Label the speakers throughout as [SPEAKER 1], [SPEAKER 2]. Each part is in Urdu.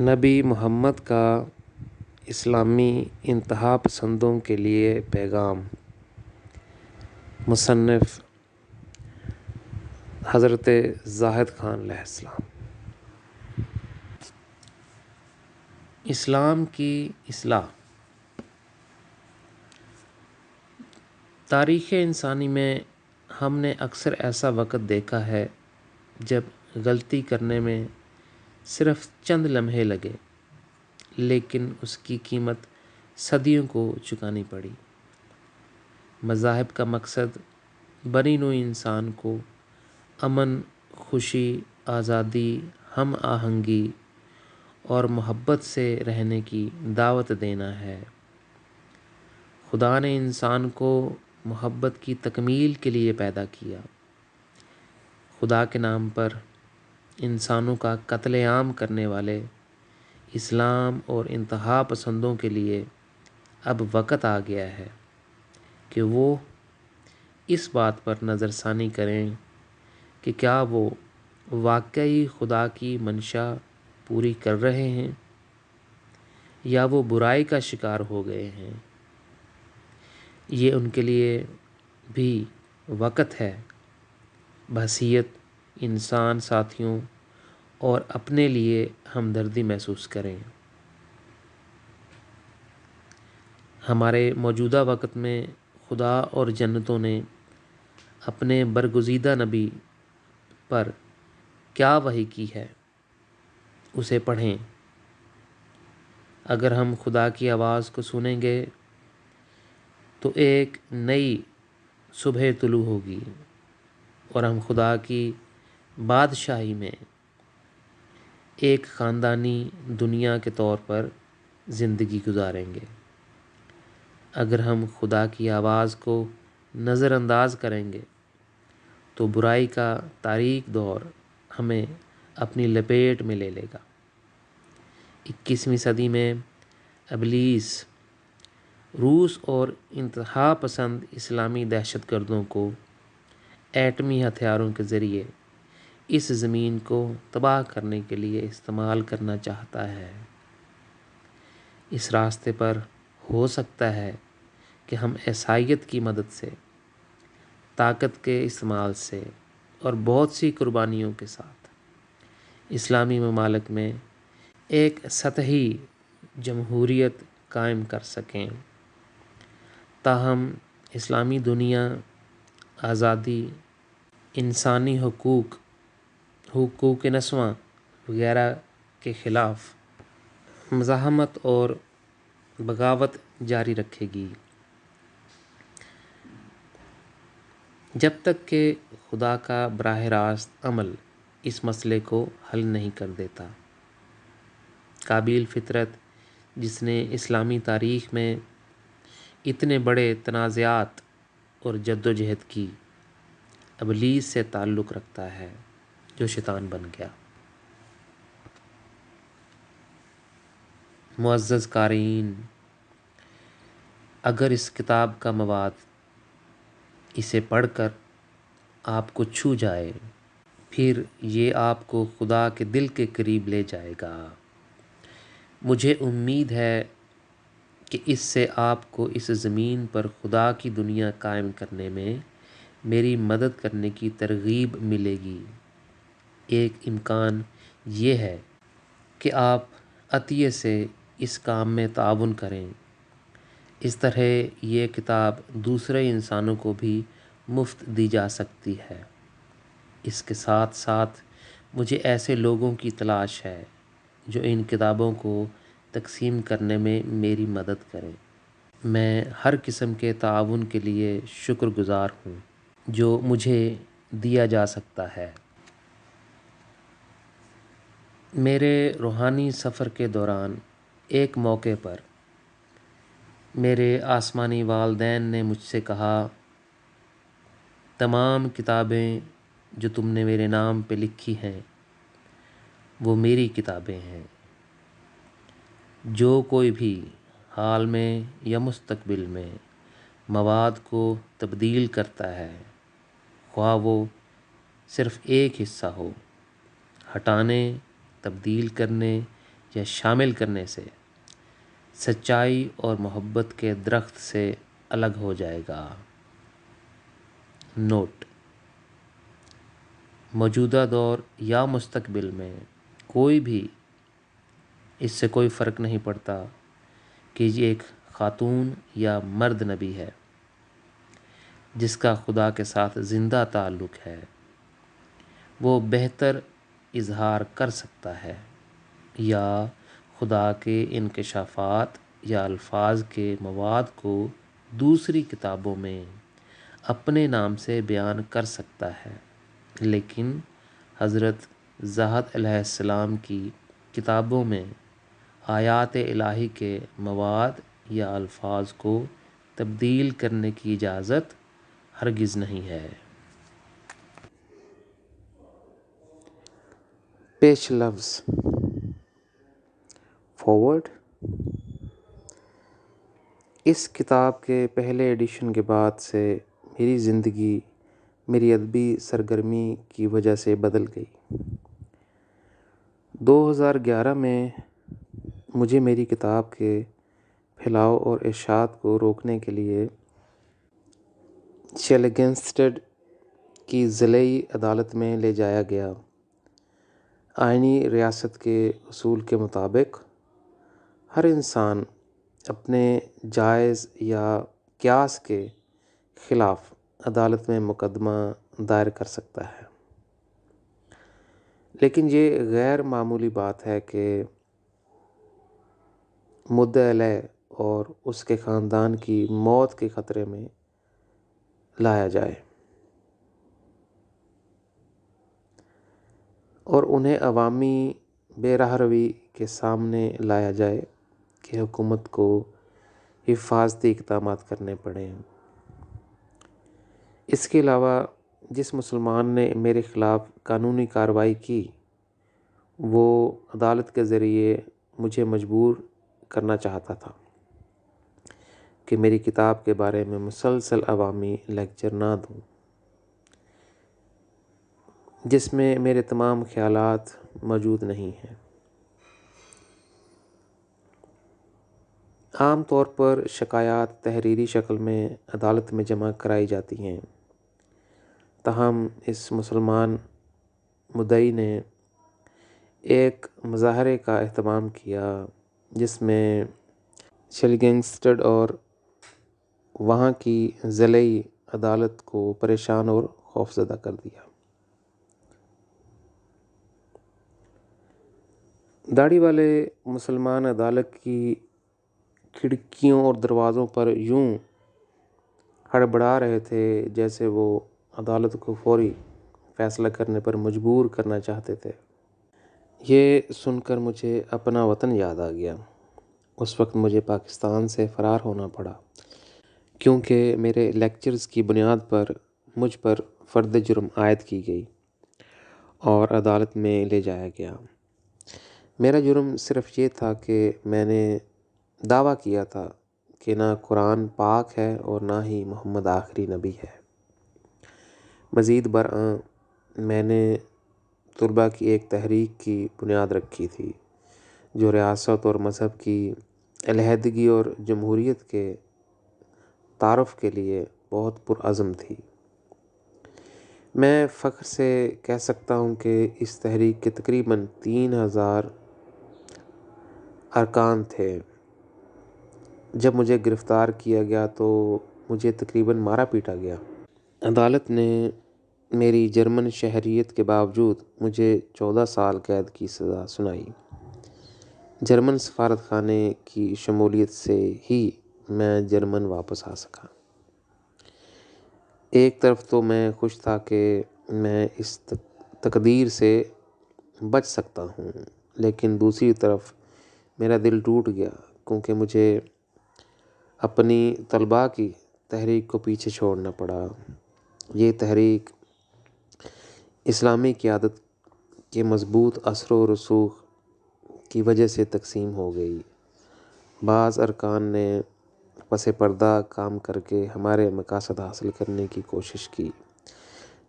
[SPEAKER 1] نبی محمد کا اسلامی انتہا پسندوں کے لیے پیغام۔ مصنف حضرت زاہد خان علیہ السلام۔ اسلام کی اصلاح۔ تاریخ انسانی میں ہم نے اکثر ایسا وقت دیکھا ہے جب غلطی کرنے میں صرف چند لمحے لگے، لیکن اس کی قیمت صدیوں کو چکانی پڑی۔ مذاہب کا مقصد بنی نوع انسان کو امن، خوشی، آزادی، ہم آہنگی اور محبت سے رہنے کی دعوت دینا ہے۔ خدا نے انسان کو محبت کی تکمیل کے لیے پیدا کیا۔ خدا کے نام پر انسانوں کا قتل عام کرنے والے اسلام اور انتہا پسندوں کے لیے اب وقت آ گیا ہے کہ وہ اس بات پر نظر ثانی کریں کہ کیا وہ واقعی خدا کی منشا پوری کر رہے ہیں یا وہ برائی کا شکار ہو گئے ہیں۔ یہ ان کے لیے بھی وقت ہے بحیثیت انسان ساتھیوں اور اپنے لیے ہمدردی محسوس کریں۔ ہمارے موجودہ وقت میں خدا اور جنتوں نے اپنے برگزیدہ نبی پر کیا وحی کی ہے، اسے پڑھیں۔ اگر ہم خدا کی آواز کو سنیں گے تو ایک نئی صبح طلوع ہوگی اور ہم خدا کی بادشاہی میں ایک خاندانی دنیا کے طور پر زندگی گزاریں گے۔ اگر ہم خدا کی آواز کو نظر انداز کریں گے تو برائی کا تاریک دور ہمیں اپنی لپیٹ میں لے لے گا۔ 21ویں صدی میں ابلیس روس اور انتہا پسند اسلامی دہشت گردوں کو ایٹمی ہتھیاروں کے ذریعے اس زمین کو تباہ کرنے کے لیے استعمال کرنا چاہتا ہے۔ اس راستے پر ہو سکتا ہے کہ ہم عیسائیت کی مدد سے، طاقت کے استعمال سے اور بہت سی قربانیوں کے ساتھ اسلامی ممالک میں ایک سطحی جمہوریت قائم کر سکیں۔ تاہم اسلامی دنیا آزادی، انسانی حقوق، حقوق نسواں وغیرہ کے خلاف مزاحمت اور بغاوت جاری رکھے گی جب تک کہ خدا کا براہ راست عمل اس مسئلے کو حل نہیں کر دیتا۔ قابل فطرت جس نے اسلامی تاریخ میں اتنے بڑے تنازعات اور جدوجہد کی، ابلیس سے تعلق رکھتا ہے جو شیطان بن گیا۔ معزز قارئین، اگر اس کتاب کا مواد اسے پڑھ کر آپ کو چھو جائے، پھر یہ آپ کو خدا کے دل کے قریب لے جائے گا۔ مجھے امید ہے کہ اس سے آپ کو اس زمین پر خدا کی دنیا قائم کرنے میں میری مدد کرنے کی ترغیب ملے گی۔ ایک امکان یہ ہے کہ آپ عطیے سے اس کام میں تعاون کریں۔ اس طرح یہ کتاب دوسرے انسانوں کو بھی مفت دی جا سکتی ہے۔ اس کے ساتھ ساتھ مجھے ایسے لوگوں کی تلاش ہے جو ان کتابوں کو تقسیم کرنے میں میری مدد کریں۔ میں ہر قسم کے تعاون کے لیے شکر گزار ہوں جو مجھے دیا جا سکتا ہے۔ میرے روحانی سفر کے دوران ایک موقع پر میرے آسمانی والدین نے مجھ سے کہا، تمام کتابیں جو تم نے میرے نام پہ لکھی ہیں وہ میری کتابیں ہیں۔ جو کوئی بھی حال میں یا مستقبل میں مواد کو تبدیل کرتا ہے، خواہ وہ صرف ایک حصہ ہو، ہٹانے، تبدیل کرنے یا شامل کرنے سے سچائی اور محبت کے درخت سے الگ ہو جائے گا۔ نوٹ: موجودہ دور یا مستقبل میں کوئی بھی اس سے کوئی فرق نہیں پڑتا کہ یہ ایک خاتون یا مرد نبی ہے جس کا خدا کے ساتھ زندہ تعلق ہے، وہ بہتر اظہار کر سکتا ہے یا خدا کے انکشافات یا الفاظ کے مواد کو دوسری کتابوں میں اپنے نام سے بیان کر سکتا ہے، لیکن حضرت زاہد علیہ السلام کی کتابوں میں آیات الہی کے مواد یا الفاظ کو تبدیل کرنے کی اجازت ہرگز نہیں ہے۔ پیش لفظ فارورڈ: اس کتاب کے پہلے ایڈیشن کے بعد سے میری زندگی میری ادبی سرگرمی کی وجہ سے بدل گئی۔ 2011 میں مجھے میری کتاب کے پھیلاؤ اور اشاعت کو روکنے کے لیے شیلگنسٹڈ کی ضلعی عدالت میں لے جایا گیا۔ آئینی ریاست کے اصول کے مطابق ہر انسان اپنے جائز یا قیاس کے خلاف عدالت میں مقدمہ دائر کر سکتا ہے، لیکن یہ غیر معمولی بات ہے کہ مدعی علیہ اور اس کے خاندان کی موت کے خطرے میں لایا جائے اور انہیں عوامی بے راہ روی کے سامنے لایا جائے کہ حکومت کو حفاظتی اقدامات کرنے پڑیں۔ اس کے علاوہ جس مسلمان نے میرے خلاف قانونی کارروائی کی وہ عدالت کے ذریعے مجھے مجبور کرنا چاہتا تھا کہ میری کتاب کے بارے میں مسلسل عوامی لیکچر نہ دوں جس میں میرے تمام خیالات موجود نہیں ہیں۔ عام طور پر شکایات تحریری شکل میں عدالت میں جمع کرائی جاتی ہیں، تاہم اس مسلمان مدعی نے ایک مظاہرے کا اہتمام کیا جس میں شیلگنسٹڈ اور وہاں کی ضلعی عدالت کو پریشان اور خوفزدہ کر دیا۔ داڑھی والے مسلمان عدالت کی کھڑکیوں اور دروازوں پر یوں ہڑبڑا رہے تھے جیسے وہ عدالت کو فوری فیصلہ کرنے پر مجبور کرنا چاہتے تھے۔ یہ سن کر مجھے اپنا وطن یاد آ گیا۔ اس وقت مجھے پاکستان سے فرار ہونا پڑا کیونکہ میرے لیکچرز کی بنیاد پر مجھ پر فرد جرم عائد کی گئی اور عدالت میں لے جایا گیا۔ میرا جرم صرف یہ تھا کہ میں نے دعویٰ کیا تھا کہ نہ قرآن پاک ہے اور نہ ہی محمد آخری نبی ہے۔ مزید برآں میں نے طلباء کی ایک تحریک کی بنیاد رکھی تھی جو ریاست اور مذہب کی علیحدگی اور جمہوریت کے تعارف کے لیے بہت پرعزم تھی۔ میں فخر سے کہہ سکتا ہوں کہ اس تحریک کے تقریباً 3000 ارکان تھے۔ جب مجھے گرفتار کیا گیا تو مجھے تقریباً مارا پیٹا گیا۔ عدالت نے میری جرمن شہریت کے باوجود مجھے 14 سال قید کی سزا سنائی۔ جرمن سفارت خانے کی شمولیت سے ہی میں جرمن واپس آ سکا۔ ایک طرف تو میں خوش تھا کہ میں اس تقدیر سے بچ سکتا ہوں، لیکن دوسری طرف میرا دل ٹوٹ گیا کیونکہ مجھے اپنی طلباء کی تحریک کو پیچھے چھوڑنا پڑا۔ یہ تحریک اسلامی قیادت کے مضبوط اثر و رسوخ کی وجہ سے تقسیم ہو گئی۔ بعض ارکان نے پس پردہ کام کر کے ہمارے مقاصد حاصل کرنے کی کوشش کی،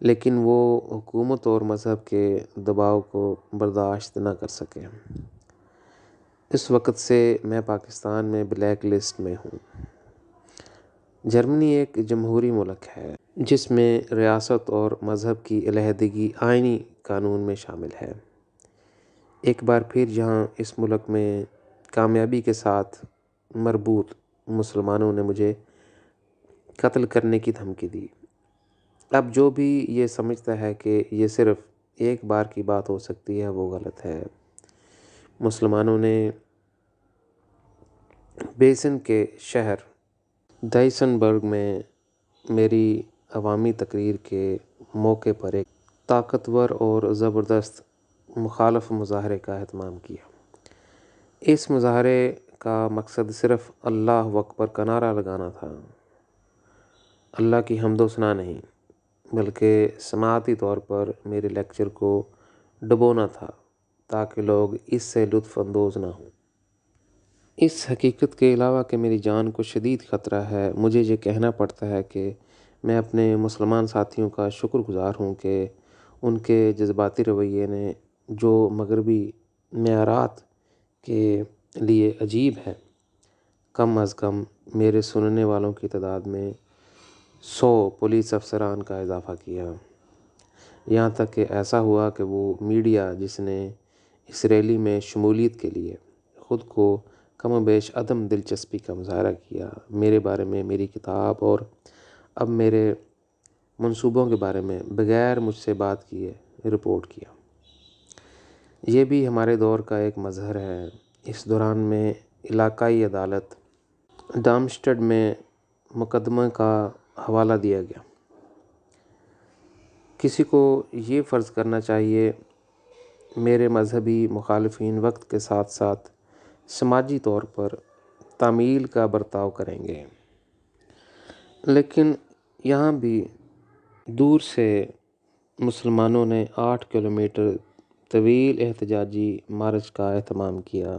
[SPEAKER 1] لیکن وہ حکومت اور مذہب کے دباؤ کو برداشت نہ کر سکے۔ اس وقت سے میں پاکستان میں بلیک لسٹ میں ہوں۔ جرمنی ایک جمہوری ملک ہے جس میں ریاست اور مذہب کی علیحدگی آئینی قانون میں شامل ہے۔ ایک بار پھر جہاں اس ملک میں کامیابی کے ساتھ مربوط مسلمانوں نے مجھے قتل کرنے کی دھمکی دی۔ اب جو بھی یہ سمجھتا ہے کہ یہ صرف ایک بار کی بات ہو سکتی ہے وہ غلط ہے۔ مسلمانوں نے بیسن کے شہر ڈائسنبرگ میں میری عوامی تقریر کے موقع پر ایک طاقتور اور زبردست مخالف مظاہرے کا اہتمام کیا۔ اس مظاہرے کا مقصد صرف اللہ اکبر کا نعرہ لگانا تھا، اللہ کی حمد و ثنا نہیں، بلکہ سماعتی طور پر میرے لیکچر کو ڈبونا تھا تاکہ لوگ اس سے لطف اندوز نہ ہوں۔ اس حقیقت کے علاوہ کہ میری جان کو شدید خطرہ ہے، مجھے یہ کہنا پڑتا ہے کہ میں اپنے مسلمان ساتھیوں کا شکر گزار ہوں کہ ان کے جذباتی رویے نے، جو مغربی معیارات کے لیے عجیب ہے، کم از کم میرے سننے والوں کی تعداد میں 100 پولیس افسران کا اضافہ کیا۔ یہاں تک کہ ایسا ہوا کہ وہ میڈیا جس نے اس ریلی میں شمولیت کے لیے خود کو کم و بیش عدم دلچسپی کا مظاہرہ کیا، میرے بارے میں، میری کتاب اور اب میرے منصوبوں کے بارے میں بغیر مجھ سے بات کیے رپورٹ کیا۔ یہ بھی ہمارے دور کا ایک مظہر ہے۔ اس دوران میں علاقائی عدالت ڈارمسٹڈ میں مقدمے کا حوالہ دیا گیا۔ کسی کو یہ فرض کرنا چاہیے میرے مذہبی مخالفین وقت کے ساتھ ساتھ سماجی طور پر تعمیل کا برتاؤ کریں گے، لیکن یہاں بھی دور سے مسلمانوں نے 8 کلومیٹر طویل احتجاجی مارچ کا اہتمام کیا،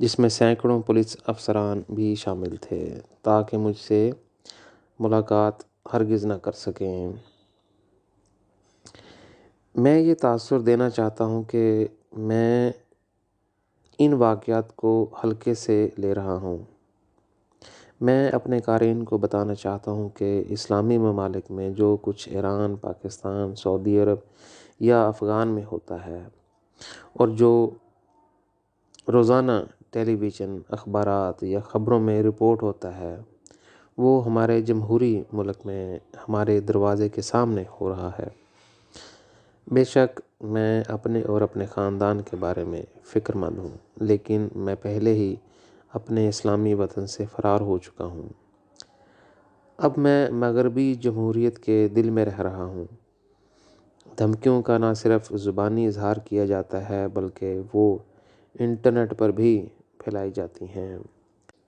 [SPEAKER 1] جس میں سینکڑوں پولیس افسران بھی شامل تھے تاکہ مجھ سے ملاقات ہرگز نہ کر سکیں۔ میں یہ تاثر دینا چاہتا ہوں کہ میں ان واقعات کو ہلکے سے لے رہا ہوں۔ میں اپنے قارئین کو بتانا چاہتا ہوں کہ اسلامی ممالک میں جو کچھ ایران، پاکستان، سعودی عرب یا افغان میں ہوتا ہے اور جو روزانہ ٹیلی ویژن، اخبارات یا خبروں میں رپورٹ ہوتا ہے، وہ ہمارے جمہوری ملک میں ہمارے دروازے کے سامنے ہو رہا ہے۔ بے شک میں اپنے اور اپنے خاندان کے بارے میں فکر مند ہوں، لیکن میں پہلے ہی اپنے اسلامی وطن سے فرار ہو چکا ہوں۔ اب میں مغربی جمہوریت کے دل میں رہ رہا ہوں۔ دھمکیوں کا نہ صرف زبانی اظہار کیا جاتا ہے بلکہ وہ انٹرنیٹ پر بھی پھیلائی جاتی ہیں۔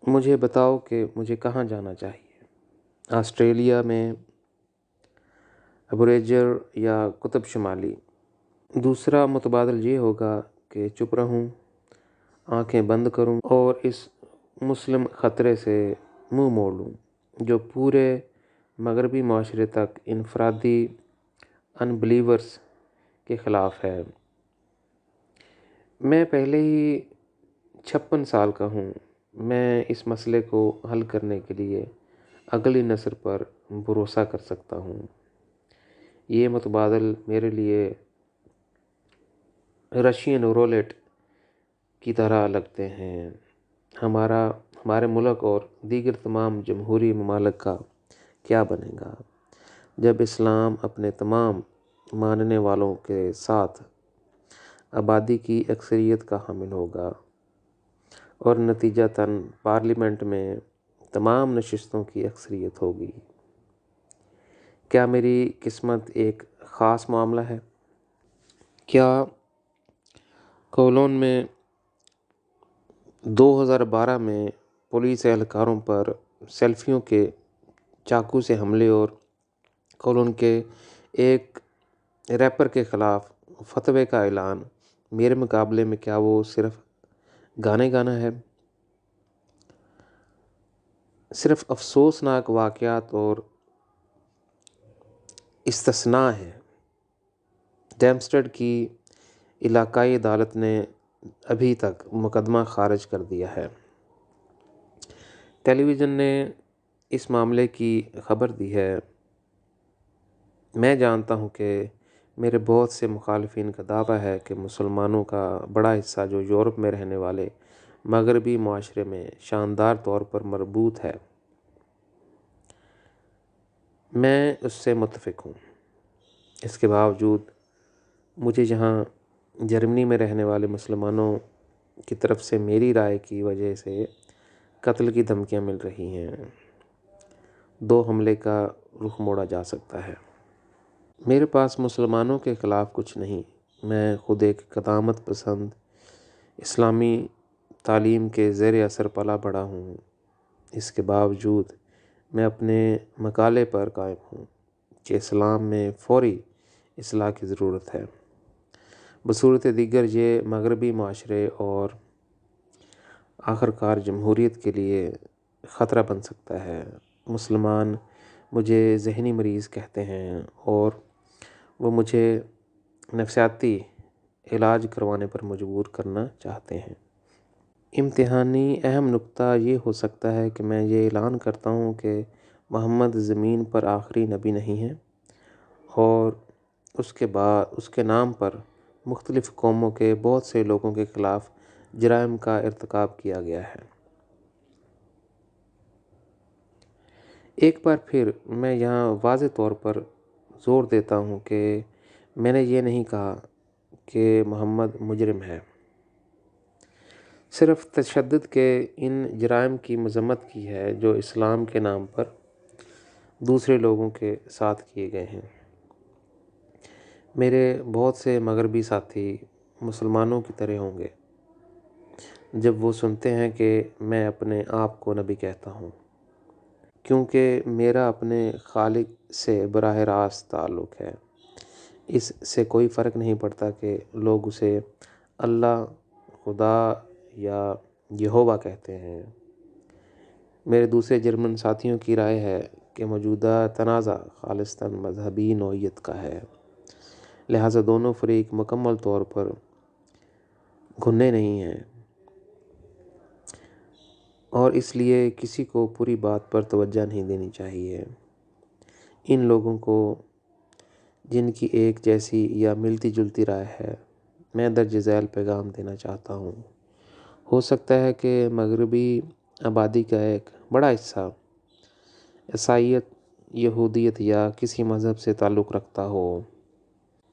[SPEAKER 1] مجھے بتاؤ کہ مجھے کہاں جانا چاہیے؟ آسٹریلیا میں، ابوریجر یا قطب شمالی؟ دوسرا متبادل یہ ہوگا کہ چپ رہوں، آنکھیں بند کروں اور اس مسلم خطرے سے منہ موڑ لوں جو پورے مغربی معاشرے تک انفرادی انبلیورز کے خلاف ہے۔ میں پہلے ہی 56 سال کا ہوں۔ میں اس مسئلے کو حل کرنے کے لیے اگلی نسل پر بھروسہ کر سکتا ہوں۔ یہ متبادل میرے لیے رشین رولٹ کی طرح لگتے ہیں۔ ہمارے ملک اور دیگر تمام جمہوری ممالک کا کیا بنے گا جب اسلام اپنے تمام ماننے والوں کے ساتھ آبادی کی اکثریت کا حامل ہوگا اور نتیجتاً پارلیمنٹ میں تمام نشستوں کی اکثریت ہوگی؟ کیا میری قسمت ایک خاص معاملہ ہے؟ کیا کولون میں 2012 میں پولیس اہلکاروں پر سیلفیوں کے چاقو سے حملے اور کولون کے ایک ریپر کے خلاف فتوے کا اعلان میرے مقابلے میں کیا وہ صرف گانا ہے؟ صرف افسوسناک واقعات اور استثناء ہے۔ ڈارمسٹڈ کی علاقائی عدالت نے ابھی تک مقدمہ خارج کر دیا ہے۔ ٹیلی ویژن نے اس معاملے کی خبر دی ہے۔ میں جانتا ہوں کہ میرے بہت سے مخالفین کا دعویٰ ہے کہ مسلمانوں کا بڑا حصہ جو یورپ میں رہنے والے مغربی معاشرے میں شاندار طور پر مربوط ہے، میں اس سے متفق ہوں۔ اس کے باوجود مجھے یہاں جرمنی میں رہنے والے مسلمانوں کی طرف سے میری رائے کی وجہ سے قتل کی دھمکیاں مل رہی ہیں۔ 2 حملے کا رخ موڑا جا سکتا ہے۔ میرے پاس مسلمانوں کے خلاف کچھ نہیں۔ میں خود ایک قدامت پسند اسلامی تعلیم کے زیر اثر پلا بڑھا ہوں۔ اس کے باوجود میں اپنے مقالے پر قائم ہوں کہ اسلام میں فوری اصلاح کی ضرورت ہے۔ بصورت دیگر یہ مغربی معاشرے اور آخرکار جمہوریت کے لیے خطرہ بن سکتا ہے۔ مسلمان مجھے ذہنی مریض کہتے ہیں اور وہ مجھے نفسیاتی علاج کروانے پر مجبور کرنا چاہتے ہیں۔ امتحانی اہم نکتہ یہ ہو سکتا ہے کہ میں یہ اعلان کرتا ہوں کہ محمد زمین پر آخری نبی نہیں ہے اور اس کے نام پر مختلف قوموں کے بہت سے لوگوں کے خلاف جرائم کا ارتکاب کیا گیا ہے۔ ایک بار پھر میں یہاں واضح طور پر زور دیتا ہوں کہ میں نے یہ نہیں کہا کہ محمد مجرم ہے، صرف تشدد کے ان جرائم کی مذمت کی ہے جو اسلام کے نام پر دوسرے لوگوں کے ساتھ کیے گئے ہیں۔ میرے بہت سے مغربی ساتھی مسلمانوں کی طرح ہوں گے جب وہ سنتے ہیں کہ میں اپنے آپ کو نبی کہتا ہوں، کیونکہ میرا اپنے خالق سے براہ راست تعلق ہے۔ اس سے کوئی فرق نہیں پڑتا کہ لوگ اسے اللہ، خدا یا یہوہ کہتے ہیں۔ میرے دوسرے جرمن ساتھیوں کی رائے ہے کہ موجودہ تنازع خالصتاً مذہبی نوعیت کا ہے، لہٰذا دونوں فریق مکمل طور پر گھنے نہیں ہیں اور اس لیے کسی کو پوری بات پر توجہ نہیں دینی چاہیے۔ ان لوگوں کو جن کی ایک جیسی یا ملتی جلتی رائے ہے، میں درج ذیل پیغام دینا چاہتا ہوں۔ ہو سکتا ہے کہ مغربی آبادی کا ایک بڑا حصہ عیسائیت، یہودیت یا کسی مذہب سے تعلق رکھتا ہو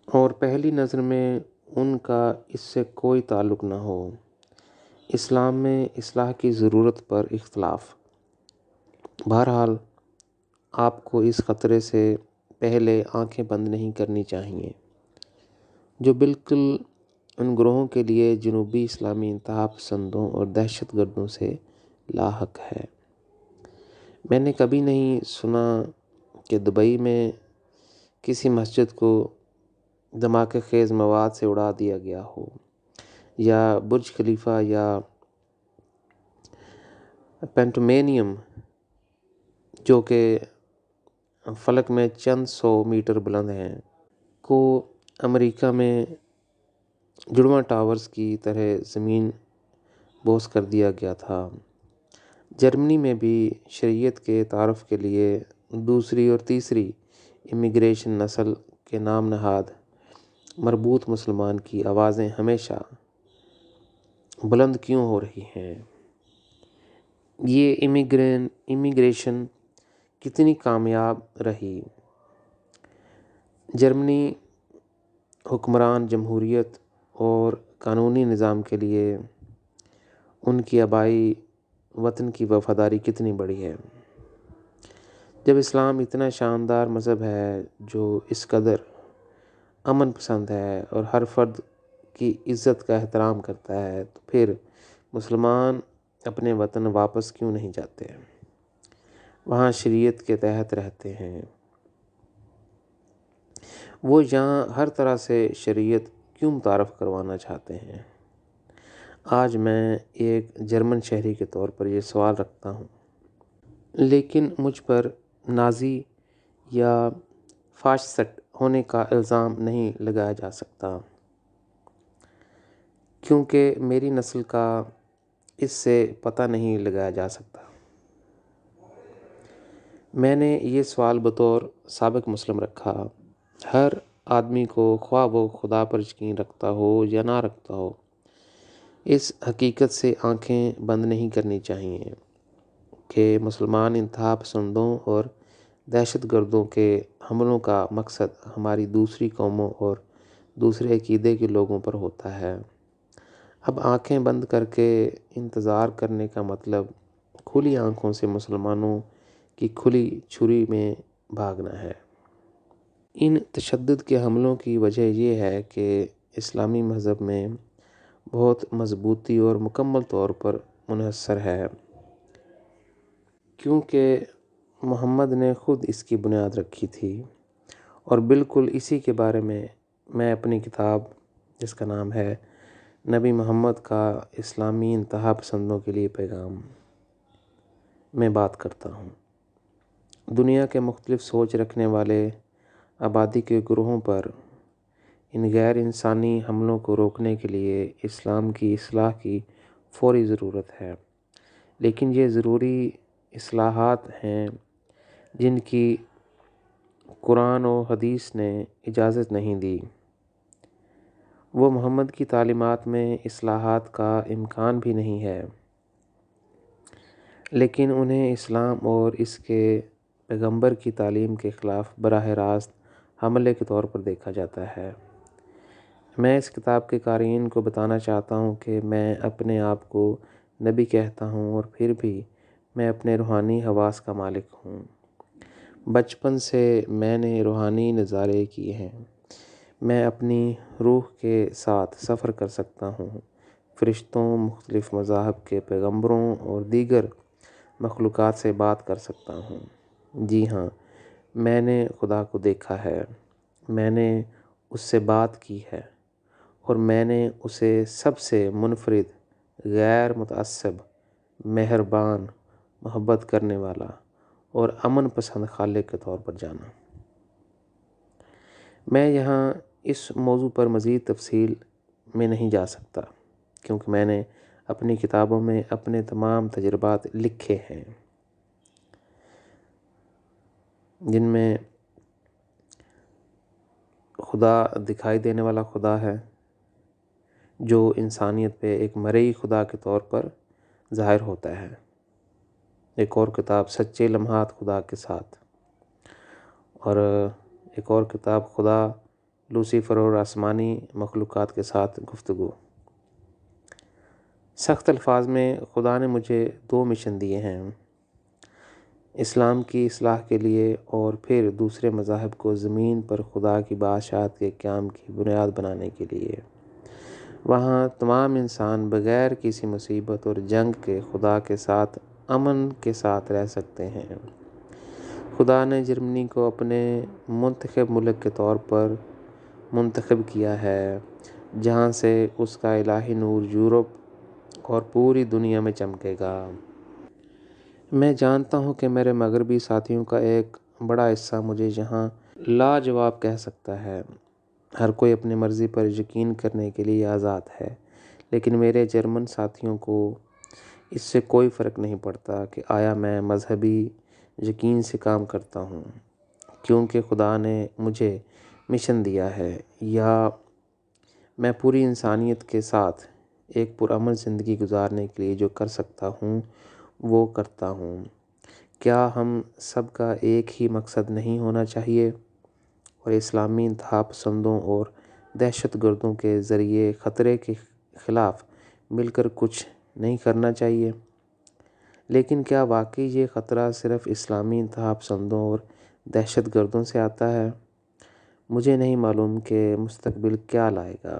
[SPEAKER 1] اور پہلی نظر میں ان کا اس سے کوئی تعلق نہ ہو۔ اسلام میں اصلاح کی ضرورت پر اختلاف۔ بہرحال آپ کو اس خطرے سے پہلے آنکھیں بند نہیں کرنی چاہیے جو بالکل ان گروہوں کے لیے جنوبی اسلامی انتہا پسندوں اور دہشت گردوں سے لاحق ہے۔ میں نے کبھی نہیں سنا کہ دبئی میں کسی مسجد کو دھماکہ خیز مواد سے اڑا دیا گیا ہو، یا برج خلیفہ یا پینٹامینیم جو کہ فلک میں چند 100 میٹر بلند ہیں کو امریکہ میں جڑواں ٹاورز کی طرح زمین بوس کر دیا گیا تھا۔ جرمنی میں بھی شریعت کے تعارف کے لیے دوسری اور تیسری امیگریشن نسل کے نام نہاد مربوط مسلمان کی آوازیں ہمیشہ بلند کیوں ہو رہی ہیں؟ یہ امیگریشن کتنی کامیاب رہی؟ جرمنی حکمران جمہوریت اور قانونی نظام کے لیے ان کی آبائی وطن کی وفاداری کتنی بڑی ہے؟ جب اسلام اتنا شاندار مذہب ہے جو اس قدر امن پسند ہے اور ہر فرد کی عزت کا احترام کرتا ہے، تو پھر مسلمان اپنے وطن واپس کیوں نہیں جاتے؟ وہاں شریعت کے تحت رہتے ہیں۔ وہ یہاں ہر طرح سے شریعت کیوں متعارف کروانا چاہتے ہیں؟ آج میں ایک جرمن شہری کے طور پر یہ سوال رکھتا ہوں، لیکن مجھ پر نازی یا فاشسٹ ہونے کا الزام نہیں لگایا جا سکتا۔ کیونکہ میری نسل کا اس سے پتہ نہیں لگایا جا سکتا۔ میں نے یہ سوال بطور سابق مسلم رکھا۔ ہر آدمی کو، خواہ وہ خدا پر یقین رکھتا ہو یا نہ رکھتا ہو، اس حقیقت سے آنکھیں بند نہیں کرنی چاہیے کہ مسلمان انتہا پسندوں اور دہشت گردوں کے حملوں کا مقصد ہماری دوسری قوموں اور دوسرے عقیدے کے لوگوں پر ہوتا ہے۔ اب آنکھیں بند کر کے انتظار کرنے کا مطلب کھلی آنکھوں سے مسلمانوں کی کھلی چھری میں بھاگنا ہے۔ ان تشدد کے حملوں کی وجہ یہ ہے کہ اسلامی مذہب میں بہت مضبوطی اور مکمل طور پر منحصر ہے، کیونکہ محمد نے خود اس کی بنیاد رکھی تھی، اور بالکل اسی کے بارے میں اپنی کتاب، جس کا نام ہے نبی محمد کا اسلامی انتہا پسندوں کے لیے پیغام، میں بات کرتا ہوں۔ دنیا کے مختلف سوچ رکھنے والے آبادی کے گروہوں پر ان غیر انسانی حملوں کو روکنے کے لیے اسلام کی اصلاح کی فوری ضرورت ہے، لیکن یہ ضروری اصلاحات ہیں جن کی قرآن و حدیث نے اجازت نہیں دی۔ وہ محمد کی تعلیمات میں اصلاحات کا امکان بھی نہیں ہے، لیکن انہیں اسلام اور اس کے پیغمبر کی تعلیم کے خلاف براہ راست حملے کے طور پر دیکھا جاتا ہے۔ میں اس کتاب کے قارئین کو بتانا چاہتا ہوں کہ میں اپنے آپ کو نبی کہتا ہوں، اور پھر بھی میں اپنے روحانی حواس کا مالک ہوں۔ بچپن سے میں نے روحانی نظارے کیے ہیں۔ میں اپنی روح کے ساتھ سفر کر سکتا ہوں، فرشتوں، مختلف مذاہب کے پیغمبروں اور دیگر مخلوقات سے بات کر سکتا ہوں۔ جی ہاں، میں نے خدا کو دیکھا ہے، میں نے اس سے بات کی ہے، اور میں نے اسے سب سے منفرد، غیر متعصب، مہربان، محبت کرنے والا اور امن پسند خالق کے طور پر جانا۔ میں یہاں اس موضوع پر مزید تفصیل میں نہیں جا سکتا، کیونکہ میں نے اپنی کتابوں میں اپنے تمام تجربات لکھے ہیں، جن میں خدا دکھائی دینے والا خدا ہے، جو انسانیت پہ ایک مرئی خدا کے طور پر ظاہر ہوتا ہے۔ ایک اور کتاب سچے لمحات خدا کے ساتھ، اور ایک اور کتاب خدا لوسیفر اور آسمانی مخلوقات کے ساتھ گفتگو۔ سخت الفاظ میں خدا نے مجھے 2 مشن دیے ہیں، اسلام کی اصلاح کے لیے، اور پھر دوسرے مذاہب کو زمین پر خدا کی بادشاہت کے قیام کی بنیاد بنانے کے لیے۔ وہاں تمام انسان بغیر کسی مصیبت اور جنگ کے خدا کے ساتھ امن کے ساتھ رہ سکتے ہیں۔ خدا نے جرمنی کو اپنے منتخب ملک کے طور پر منتخب کیا ہے، جہاں سے اس کا الہی نور یورپ اور پوری دنیا میں چمکے گا۔ میں جانتا ہوں کہ میرے مغربی ساتھیوں کا ایک بڑا حصہ مجھے یہاں لاجواب کہہ سکتا ہے۔ ہر کوئی اپنی مرضی پر یقین کرنے کے لیے آزاد ہے، لیکن میرے جرمن ساتھیوں کو اس سے کوئی فرق نہیں پڑتا کہ آیا میں مذہبی یقین سے کام کرتا ہوں، کیونکہ خدا نے مجھے مشن دیا ہے، یا میں پوری انسانیت کے ساتھ ایک پرامن زندگی گزارنے کے لیے جو کر سکتا ہوں وہ کرتا ہوں۔ کیا ہم سب کا ایک ہی مقصد نہیں ہونا چاہیے، اور اسلامی انتہا پسندوں اور دہشت گردوں کے ذریعے خطرے کے خلاف مل کر کچھ نہیں کرنا چاہیے؟ لیکن کیا واقعی یہ خطرہ صرف اسلامی انتہا پسندوں اور دہشت گردوں سے آتا ہے؟ مجھے نہیں معلوم کہ مستقبل کیا لائے گا،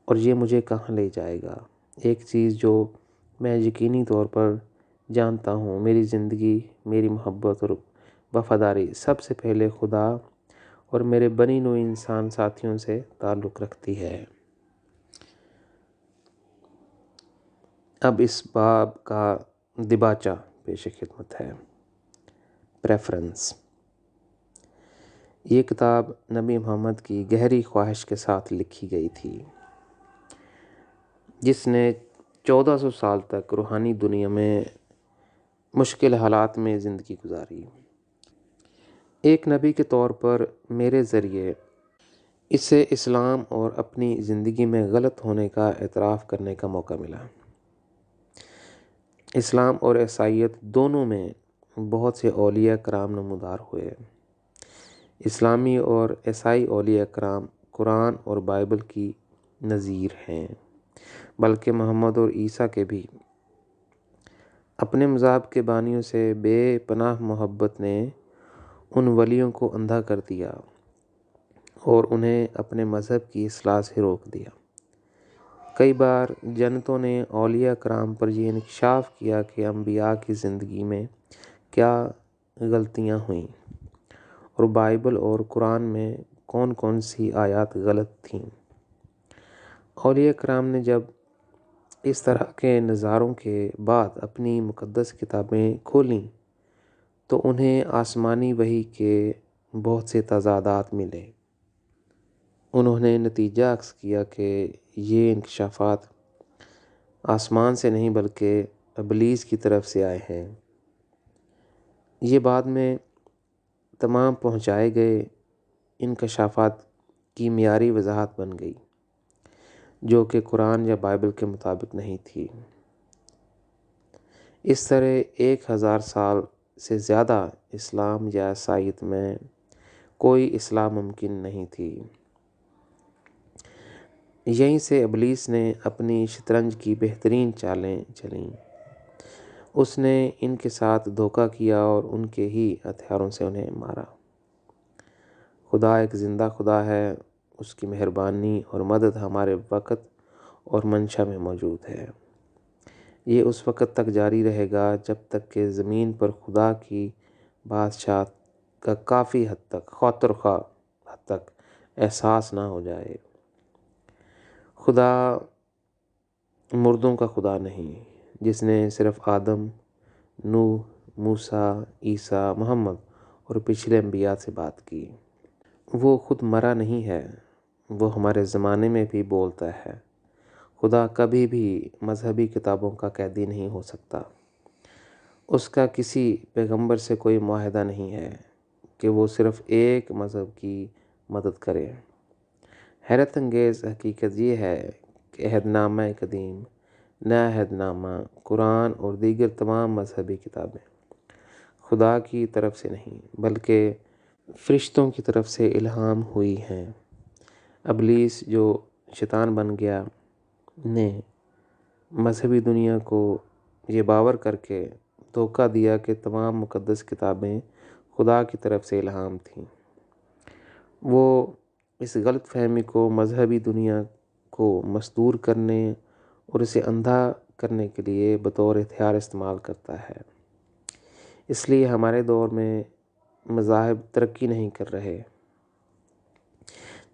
[SPEAKER 1] اور یہ مجھے کہاں لے جائے گا۔ ایک چیز جو میں یقینی طور پر جانتا ہوں، میری زندگی، میری محبت اور وفاداری سب سے پہلے خدا اور میرے بنی نوع انسان ساتھیوں سے تعلق رکھتی ہے۔ اب اس باب کا دباچہ پیش خدمت ہے۔ پریفرنس۔ یہ کتاب نبی محمد کی گہری خواہش کے ساتھ لکھی گئی تھی۔ جس نے 1400 سال تک روحانی دنیا میں مشکل حالات میں زندگی گزاری۔ ایک نبی کے طور پر میرے ذریعے اسے اسلام اور اپنی زندگی میں غلط ہونے کا اعتراف کرنے کا موقع ملا۔ اسلام اور عیسائیت دونوں میں بہت سے اولیاء کرام نمودار ہوئے۔ اسلامی اور عیسائی اولیاء کرام قرآن اور بائبل کی نظیر ہیں، بلکہ محمد اور عیسیٰ کے بھی اپنے مذہب کے بانیوں سے بے پناہ محبت نے ان ولیوں کو اندھا کر دیا اور انہیں اپنے مذہب کی اصلاح سے روک دیا۔ کئی بار جنتوں نے اولیاء کرام پر یہ انکشاف کیا کہ انبیاء کی زندگی میں کیا غلطیاں ہوئیں اور بائبل اور قرآن میں کون کون سی آیات غلط تھیں۔ اولیاء کرام نے جب اس طرح کے نظاروں کے بعد اپنی مقدس کتابیں کھولیں تو انہیں آسمانی وحی کے بہت سے تضادات ملے۔ انہوں نے نتیجہ اخذ کیا کہ یہ انکشافات آسمان سے نہیں بلکہ ابلیس کی طرف سے آئے ہیں۔ یہ بعد میں تمام پہنچائے گئے انکشافات کی معیاری وضاحت بن گئی، جو کہ قرآن یا بائبل کے مطابق نہیں تھی۔ اس طرح 1000 سال سے زیادہ اسلام یا عیسائیت میں کوئی اصلاح ممکن نہیں تھی۔ یہیں سے ابلیس نے اپنی شطرنج کی بہترین چالیں چلیں۔ اس نے ان کے ساتھ دھوکہ کیا اور ان کے ہی ہتھیاروں سے انہیں مارا۔ خدا ایک زندہ خدا ہے، اس کی مہربانی اور مدد ہمارے وقت اور منشا میں موجود ہے۔ یہ اس وقت تک جاری رہے گا جب تک کہ زمین پر خدا کی بادشاہت کا کافی حد تک خاطر خواہ حد تک احساس نہ ہو جائے۔ خدا مردوں کا خدا نہیں، جس نے صرف آدم، نوح، موسیٰ، عیسیٰ، محمد اور پچھلے انبیاء سے بات کی۔ وہ خود مرا نہیں ہے، وہ ہمارے زمانے میں بھی بولتا ہے۔ خدا کبھی بھی مذہبی کتابوں کا قیدی نہیں ہو سکتا۔ اس کا کسی پیغمبر سے کوئی معاہدہ نہیں ہے کہ وہ صرف ایک مذہب کی مدد کرے۔ حیرت انگیز حقیقت یہ ہے کہ عہد نامہ قدیم، نیا عہد نامہ، قرآن اور دیگر تمام مذہبی کتابیں خدا کی طرف سے نہیں بلکہ فرشتوں کی طرف سے الہام ہوئی ہیں۔ ابلیس جو شیطان بن گیا نے مذہبی دنیا کو یہ باور کر کے دھوکہ دیا کہ تمام مقدس کتابیں خدا کی طرف سے الہام تھیں۔ وہ اس غلط فہمی کو مذہبی دنیا کو مصدور کرنے اور اسے اندھا کرنے کے لیے بطور ہتھیار استعمال کرتا ہے۔ اس لیے ہمارے دور میں مذاہب ترقی نہیں کر رہے،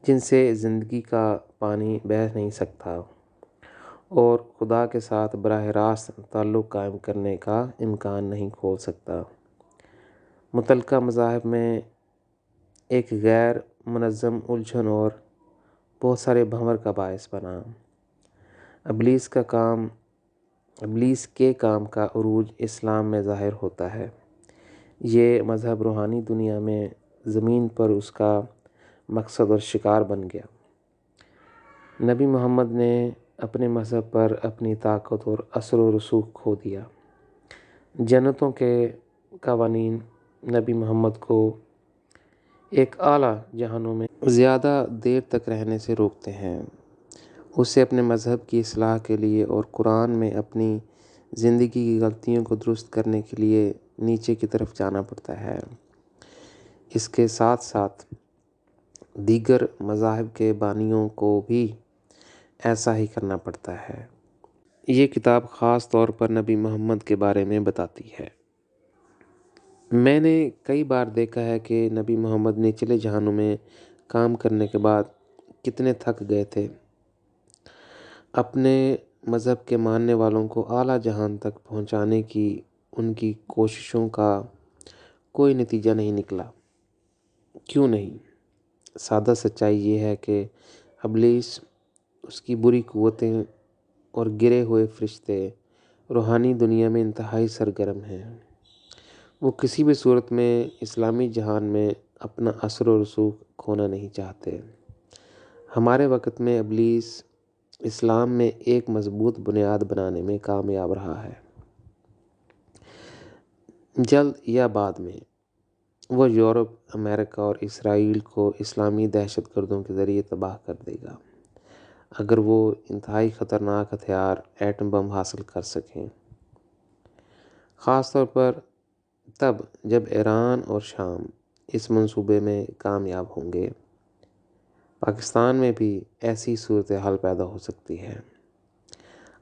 [SPEAKER 1] جن سے زندگی کا پانی بہہ نہیں سکتا اور خدا کے ساتھ براہ راست تعلق قائم کرنے کا امکان نہیں کھول سکتا۔ متعلقہ مذاہب میں ایک غیر منظم الجھن اور بہت سارے بھنور کا باعث بنا۔ ابلیس کے کام کا عروج اسلام میں ظاہر ہوتا ہے۔ یہ مذہب روحانی دنیا میں زمین پر اس کا مقصد اور شکار بن گیا۔ نبی محمد نے اپنے مذہب پر اپنی طاقت اور اثر و رسوخ کھو دیا۔ جنتوں کے قوانین نبی محمد کو ایک اعلیٰ جہانوں میں زیادہ دیر تک رہنے سے روکتے ہیں۔ اسے اپنے مذہب کی اصلاح کے لیے اور قرآن میں اپنی زندگی کی غلطیوں کو درست کرنے کے لیے نیچے کی طرف جانا پڑتا ہے۔ اس کے ساتھ ساتھ دیگر مذاہب کے بانیوں کو بھی ایسا ہی کرنا پڑتا ہے۔ یہ کتاب خاص طور پر نبی محمد کے بارے میں بتاتی ہے۔ میں نے کئی بار دیکھا ہے کہ نبی محمد نچلے جہانوں میں کام کرنے کے بعد کتنے تھک گئے تھے۔ اپنے مذہب کے ماننے والوں کو اعلیٰ جہان تک پہنچانے کی ان کی کوششوں کا کوئی نتیجہ نہیں نکلا۔ کیوں نہیں؟ سادہ سچائی یہ ہے کہ ابلیس، اس کی بری قوتیں اور گرے ہوئے فرشتے روحانی دنیا میں انتہائی سرگرم ہیں۔ وہ کسی بھی صورت میں اسلامی جہان میں اپنا اثر و رسوخ کھونا نہیں چاہتے۔ ہمارے وقت میں ابلیس اسلام میں ایک مضبوط بنیاد بنانے میں کامیاب رہا ہے۔ جلد یا بعد میں وہ یورپ، امریکہ اور اسرائیل کو اسلامی دہشت گردوں کے ذریعے تباہ کر دے گا، اگر وہ انتہائی خطرناک ہتھیار ایٹم بم حاصل کر سکیں، خاص طور پر تب جب ایران اور شام اس منصوبے میں کامیاب ہوں گے۔ پاکستان میں بھی ایسی صورتحال پیدا ہو سکتی ہے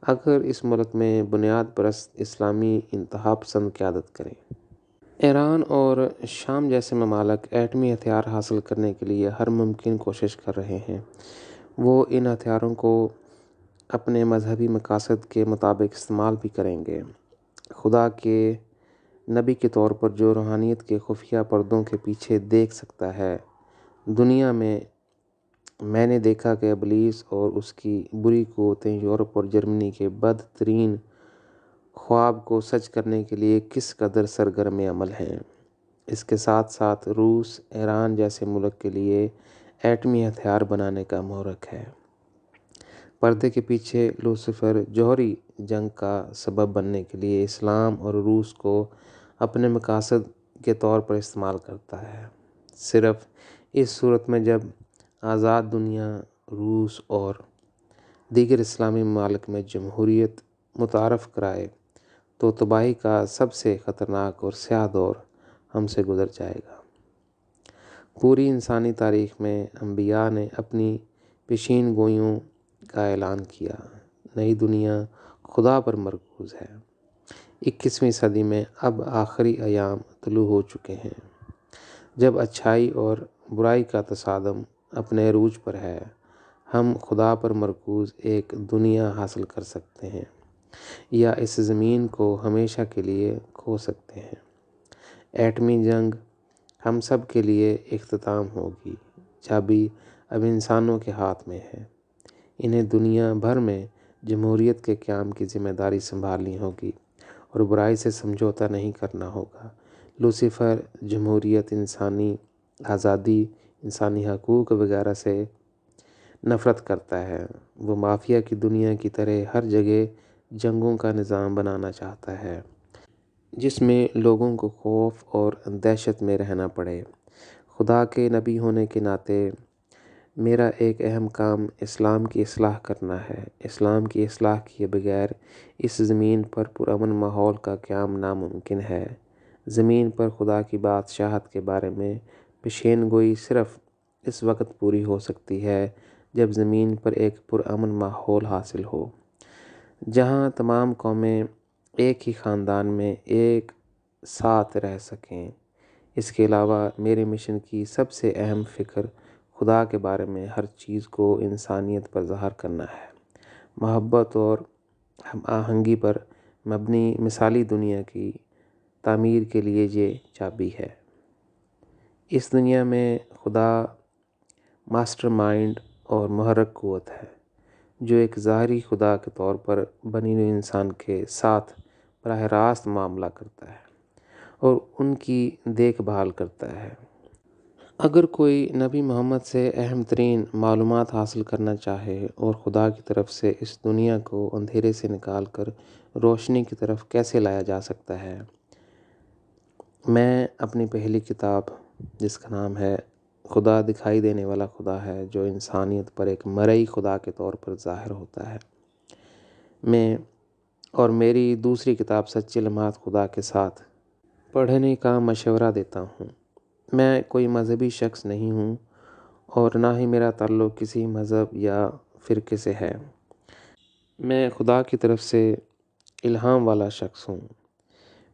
[SPEAKER 1] اگر اس ملک میں بنیاد پرست اسلامی انتہا پسند قیادت کریں۔ ایران اور شام جیسے ممالک ایٹمی ہتھیار حاصل کرنے کے لیے ہر ممکن کوشش کر رہے ہیں۔ وہ ان ہتھیاروں کو اپنے مذہبی مقاصد کے مطابق استعمال بھی کریں گے۔ خدا کے نبی کے طور پر جو روحانیت کے خفیہ پردوں کے پیچھے دیکھ سکتا ہے، دنیا میں نے دیکھا کہ ابلیس اور اس کی بری قوتیں یورپ اور جرمنی کے بدترین خواب کو سچ کرنے کے لیے کس قدر سرگرم عمل ہیں۔ اس کے ساتھ ساتھ روس ایران جیسے ملک کے لیے ایٹمی ہتھیار بنانے کا محرک ہے۔ پردے کے پیچھے لوسیفر جوہری جنگ کا سبب بننے کے لیے اسلام اور روس کو اپنے مقاصد کے طور پر استعمال کرتا ہے۔ صرف اس صورت میں جب آزاد دنیا روس اور دیگر اسلامی ممالک میں جمہوریت متعارف کرائے تو تباہی کا سب سے خطرناک اور سیاہ دور ہم سے گزر جائے گا۔ پوری انسانی تاریخ میں انبیاء نے اپنی پیشین گوئیوں کا اعلان کیا۔ نئی دنیا خدا پر مرکوز ہے۔ 21ویں صدی میں اب آخری ایام طلوع ہو چکے ہیں جب اچھائی اور برائی کا تصادم اپنے عروج پر ہے۔ ہم خدا پر مرکوز ایک دنیا حاصل کر سکتے ہیں یا اس زمین کو ہمیشہ کے لیے کھو سکتے ہیں۔ ایٹمی جنگ ہم سب کے لیے اختتام ہوگی۔ چابی اب انسانوں کے ہاتھ میں ہے۔ انہیں دنیا بھر میں جمہوریت کے قیام کی ذمہ داری سنبھالنی ہوگی اور برائی سے سمجھوتا نہیں کرنا ہوگا۔ لوسیفر جمہوریت، انسانی آزادی، انسانی حقوق وغیرہ سے نفرت کرتا ہے۔ وہ مافیا کی دنیا کی طرح ہر جگہ جنگوں کا نظام بنانا چاہتا ہے جس میں لوگوں کو خوف اور دہشت میں رہنا پڑے۔ خدا کے نبی ہونے کے ناطے میرا ایک اہم کام اسلام کی اصلاح کرنا ہے۔ اسلام کی اصلاح کیے بغیر اس زمین پر پرامن ماحول کا قیام ناممکن ہے۔ زمین پر خدا کی بادشاہت کے بارے میں پیشین گوئی صرف اس وقت پوری ہو سکتی ہے جب زمین پر ایک پرامن ماحول حاصل ہو، جہاں تمام قومیں ایک ہی خاندان میں ایک ساتھ رہ سکیں۔ اس کے علاوہ میرے مشن کی سب سے اہم فکر خدا کے بارے میں ہر چیز کو انسانیت پر ظاہر کرنا ہے۔ محبت اور ہم آہنگی پر مبنی مثالی دنیا کی تعمیر کے لیے یہ چابی ہے۔ اس دنیا میں خدا ماسٹر مائنڈ اور محرک قوت ہے، جو ایک ظاہری خدا کے طور پر بنی ہوئی انسان کے ساتھ براہ راست معاملہ کرتا ہے اور ان کی دیکھ بھال کرتا ہے۔ اگر کوئی نبی محمد سے اہم ترین معلومات حاصل کرنا چاہے اور خدا کی طرف سے اس دنیا کو اندھیرے سے نکال کر روشنی کی طرف کیسے لایا جا سکتا ہے، میں اپنی پہلی کتاب جس کا نام ہے خدا دکھائی دینے والا خدا ہے، جو انسانیت پر ایک مرئی خدا کے طور پر ظاہر ہوتا ہے، میں اور میری دوسری کتاب سچے لمحات خدا کے ساتھ پڑھنے کا مشورہ دیتا ہوں۔ میں کوئی مذہبی شخص نہیں ہوں اور نہ ہی میرا تعلق کسی مذہب یا فرقے سے ہے۔ میں خدا کی طرف سے الہام والا شخص ہوں۔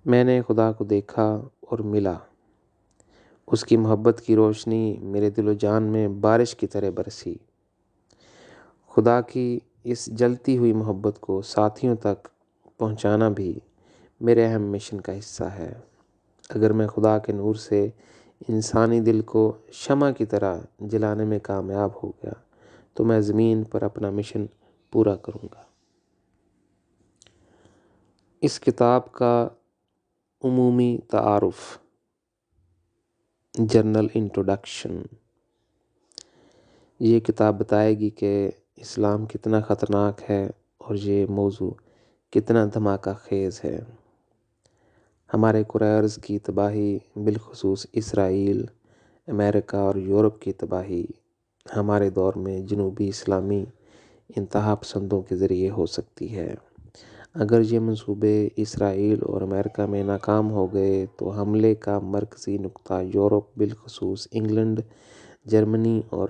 [SPEAKER 1] میں نے خدا کو دیکھا اور ملا۔ اس کی محبت کی روشنی میرے دل و جان میں بارش کی طرح برسی۔ خدا کی اس جلتی ہوئی محبت کو ساتھیوں تک پہنچانا بھی میرے اہم مشن کا حصہ ہے۔ اگر میں خدا کے نور سے انسانی دل کو شمع کی طرح جلانے میں کامیاب ہو گیا تو میں زمین پر اپنا مشن پورا کروں گا۔ اس کتاب کا عمومی تعارف، جنرل انٹروڈکشن، یہ کتاب بتائے گی کہ اسلام کتنا خطرناک ہے اور یہ موضوع کتنا دھماکہ خیز ہے۔ ہمارے کرۂ ارض کی تباہی، بالخصوص اسرائیل، امریکہ اور یورپ کی تباہی ہمارے دور میں جنوبی اسلامی انتہا پسندوں کے ذریعے ہو سکتی ہے۔ اگر یہ منصوبے اسرائیل اور امریکہ میں ناکام ہو گئے تو حملے کا مرکزی نقطہ یورپ، بالخصوص انگلینڈ، جرمنی اور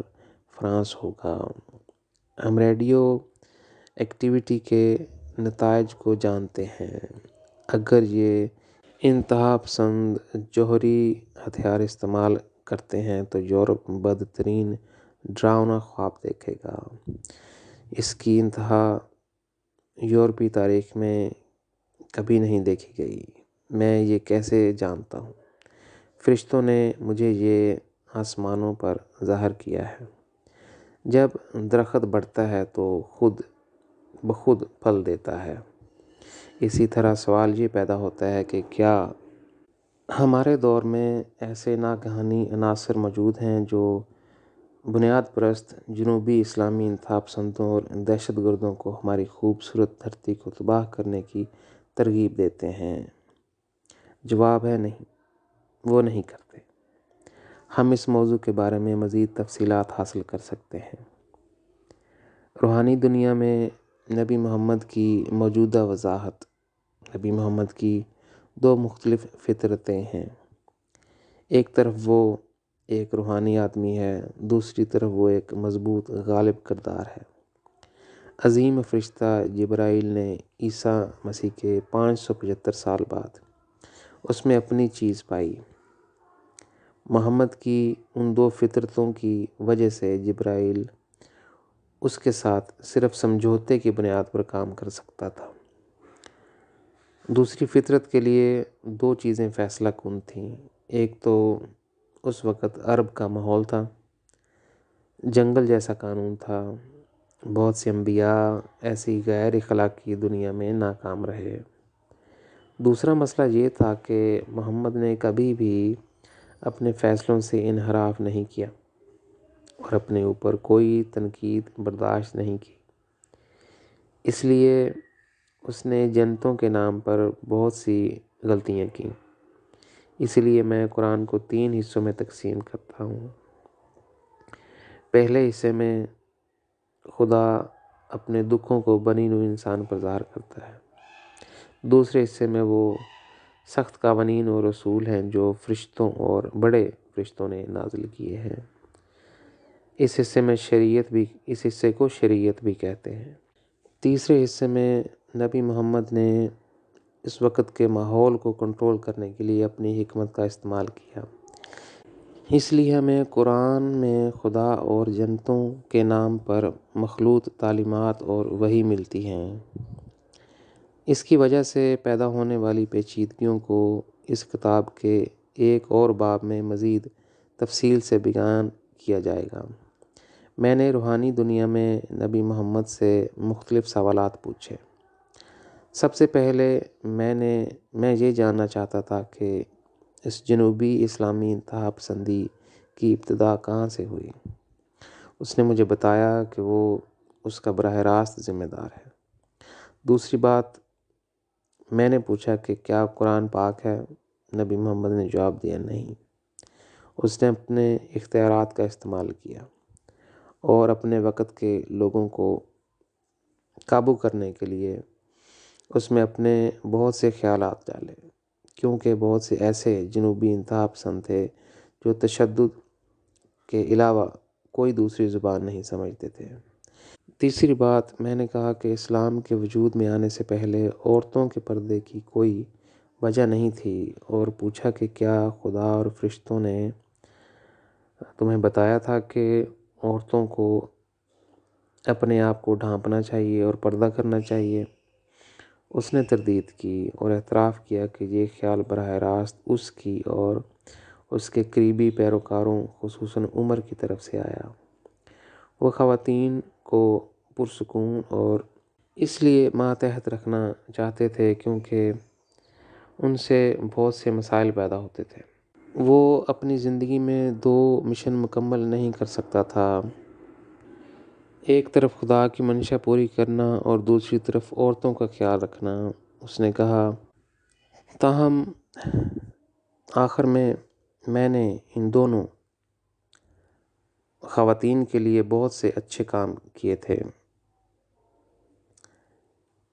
[SPEAKER 1] فرانس ہوگا۔ ہم ریڈیو ایکٹیویٹی کے نتائج کو جانتے ہیں۔ اگر یہ انتہا پسند جوہری ہتھیار استعمال کرتے ہیں تو یورپ بدترین ڈراؤنا خواب دیکھے گا۔ اس کی انتہا یورپی تاریخ میں کبھی نہیں دیکھی گئی۔ میں یہ کیسے جانتا ہوں؟ فرشتوں نے مجھے یہ آسمانوں پر ظاہر کیا ہے۔ جب درخت بڑھتا ہے تو خود بخود پھل دیتا ہے۔ اسی طرح سوال یہ پیدا ہوتا ہے کہ کیا ہمارے دور میں ایسے ناگہانی عناصر موجود ہیں جو بنیاد پرست جنوبی اسلامی انتہا پسندوں اور دہشت گردوں کو ہماری خوبصورت دھرتی کو تباہ کرنے کی ترغیب دیتے ہیں؟ جواب ہے نہیں، وہ نہیں کرتے۔ ہم اس موضوع کے بارے میں مزید تفصیلات حاصل کر سکتے ہیں۔ روحانی دنیا میں نبی محمد کی موجودہ وضاحت۔ نبی محمد کی دو مختلف فطرتیں ہیں۔ ایک طرف وہ ایک روحانی آدمی ہے، دوسری طرف وہ ایک مضبوط غالب کردار ہے۔ عظیم فرشتہ جبرائیل نے عیسیٰ مسیح کے 575 سال بعد اس میں اپنی چیز پائی۔ محمد کی ان دو فطرتوں کی وجہ سے جبرائیل اس کے ساتھ صرف سمجھوتے کی بنیاد پر کام کر سکتا تھا۔ دوسری فطرت کے لیے دو چیزیں فیصلہ کن تھیں۔ ایک تو اس وقت عرب کا ماحول تھا، جنگل جیسا قانون تھا، بہت سے انبیاء ایسی غیر اخلاقی دنیا میں ناکام رہے۔ دوسرا مسئلہ یہ تھا کہ محمد نے کبھی بھی اپنے فیصلوں سے انحراف نہیں کیا اور اپنے اوپر کوئی تنقید برداشت نہیں کی۔ اس لیے اس نے جنتوں کے نام پر بہت سی غلطیاں کیں۔ اس لیے میں قرآن کو 3 حصوں میں تقسیم کرتا ہوں۔ پہلے حصے میں خدا اپنے دکھوں کو بنی نوع انسان پر ظاہر کرتا ہے۔ دوسرے حصے میں وہ سخت قوانین اور رسول ہیں جو فرشتوں اور بڑے فرشتوں نے نازل کیے ہیں۔ اس حصے کو شریعت بھی کہتے ہیں۔ تیسرے حصے میں نبی محمد نے اس وقت کے ماحول کو کنٹرول کرنے کے لیے اپنی حکمت کا استعمال کیا۔ اس لیے ہمیں قرآن میں خدا اور جنتوں کے نام پر مخلوط تعلیمات اور وحی ملتی ہیں۔ اس کی وجہ سے پیدا ہونے والی پیچیدگیوں کو اس کتاب کے ایک اور باب میں مزید تفصیل سے بیان کیا جائے گا۔ میں نے روحانی دنیا میں نبی محمد سے مختلف سوالات پوچھے۔ سب سے پہلے میں یہ جاننا چاہتا تھا کہ اس جنوبی اسلامی انتہا پسندی کی ابتدا کہاں سے ہوئی۔ اس نے مجھے بتایا کہ وہ اس کا براہ راست ذمہ دار ہے۔ دوسری بات، میں نے پوچھا کہ کیا قرآن پاک ہے؟ نبی محمد نے جواب دیا نہیں۔ اس نے اپنے اختیارات کا استعمال کیا اور اپنے وقت کے لوگوں کو قابو کرنے کے لیے اس میں اپنے بہت سے خیالات ڈالے، کیونکہ بہت سے ایسے جنوبی انتہا پسند تھے جو تشدد کے علاوہ کوئی دوسری زبان نہیں سمجھتے تھے۔ تیسری بات، میں نے کہا کہ اسلام کے وجود میں آنے سے پہلے عورتوں کے پردے کی کوئی وجہ نہیں تھی، اور پوچھا کہ کیا خدا اور فرشتوں نے تمہیں بتایا تھا کہ عورتوں کو اپنے آپ کو ڈھانپنا چاہیے اور پردہ کرنا چاہیے؟ اس نے تردید کی اور اعتراف کیا کہ یہ خیال براہ راست اس کی اور اس کے قریبی پیروکاروں خصوصاً عمر کی طرف سے آیا۔ وہ خواتین کو پرسکون اور اس لیے ماتحت رکھنا چاہتے تھے کیونکہ ان سے بہت سے مسائل پیدا ہوتے تھے۔ وہ اپنی زندگی میں 2 مشن مکمل نہیں کر سکتا تھا، ایک طرف خدا کی منشا پوری کرنا اور دوسری طرف عورتوں کا خیال رکھنا۔ اس نے کہا، تاہم آخر میں نے ان دونوں خواتین کے لیے بہت سے اچھے کام کیے تھے۔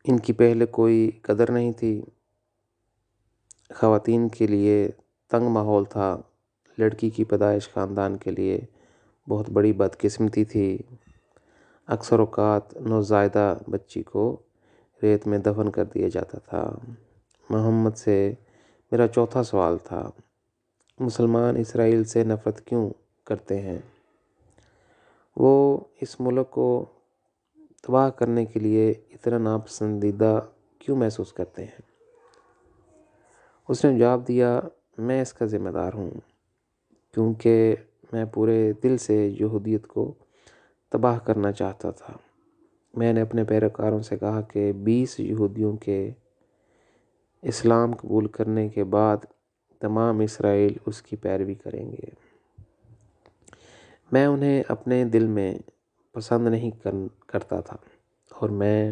[SPEAKER 1] ان کی پہلے کوئی قدر نہیں تھی۔ خواتین کے لیے تنگ ماحول تھا۔ لڑکی کی پیدائش خاندان کے لیے بہت بڑی بدقسمتی تھی۔ اکثر اوقات نوزائیدہ بچی کو ریت میں دفن کر دیا جاتا تھا۔ محمد سے میرا چوتھا سوال تھا، مسلمان اسرائیل سے نفرت کیوں کرتے ہیں؟ وہ اس ملک کو تباہ کرنے کے لیے اتنا ناپسندیدہ کیوں محسوس کرتے ہیں؟ اس نے جواب دیا، میں اس کا ذمہ دار ہوں، کیونکہ میں پورے دل سے یہودیت کو تباہ کرنا چاہتا تھا۔ میں نے اپنے پیروکاروں سے کہا کہ 20 یہودیوں کے اسلام قبول کرنے کے بعد تمام اسرائیل اس کی پیروی کریں گے۔ میں انہیں اپنے دل میں پسند نہیں کرتا تھا اور میں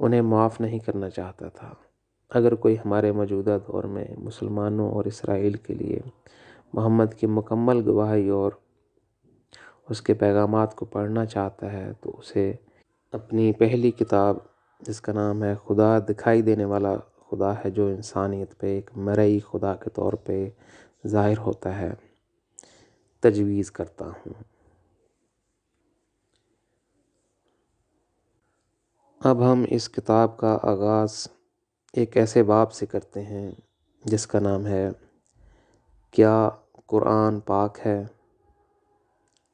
[SPEAKER 1] انہیں معاف نہیں کرنا چاہتا تھا۔ اگر کوئی ہمارے موجودہ دور میں مسلمانوں اور اسرائیل کے لیے محمد کی مکمل گواہی اور اس کے پیغامات کو پڑھنا چاہتا ہے تو اسے اپنی پہلی کتاب، جس کا نام ہے خدا دکھائی دینے والا خدا ہے جو انسانیت پہ ایک مرئی خدا کے طور پہ ظاہر ہوتا ہے، تجویز کرتا ہوں۔ اب ہم اس کتاب کا آغاز ایک ایسے باب سے کرتے ہیں جس کا نام ہے کیا قرآن پاک ہے؟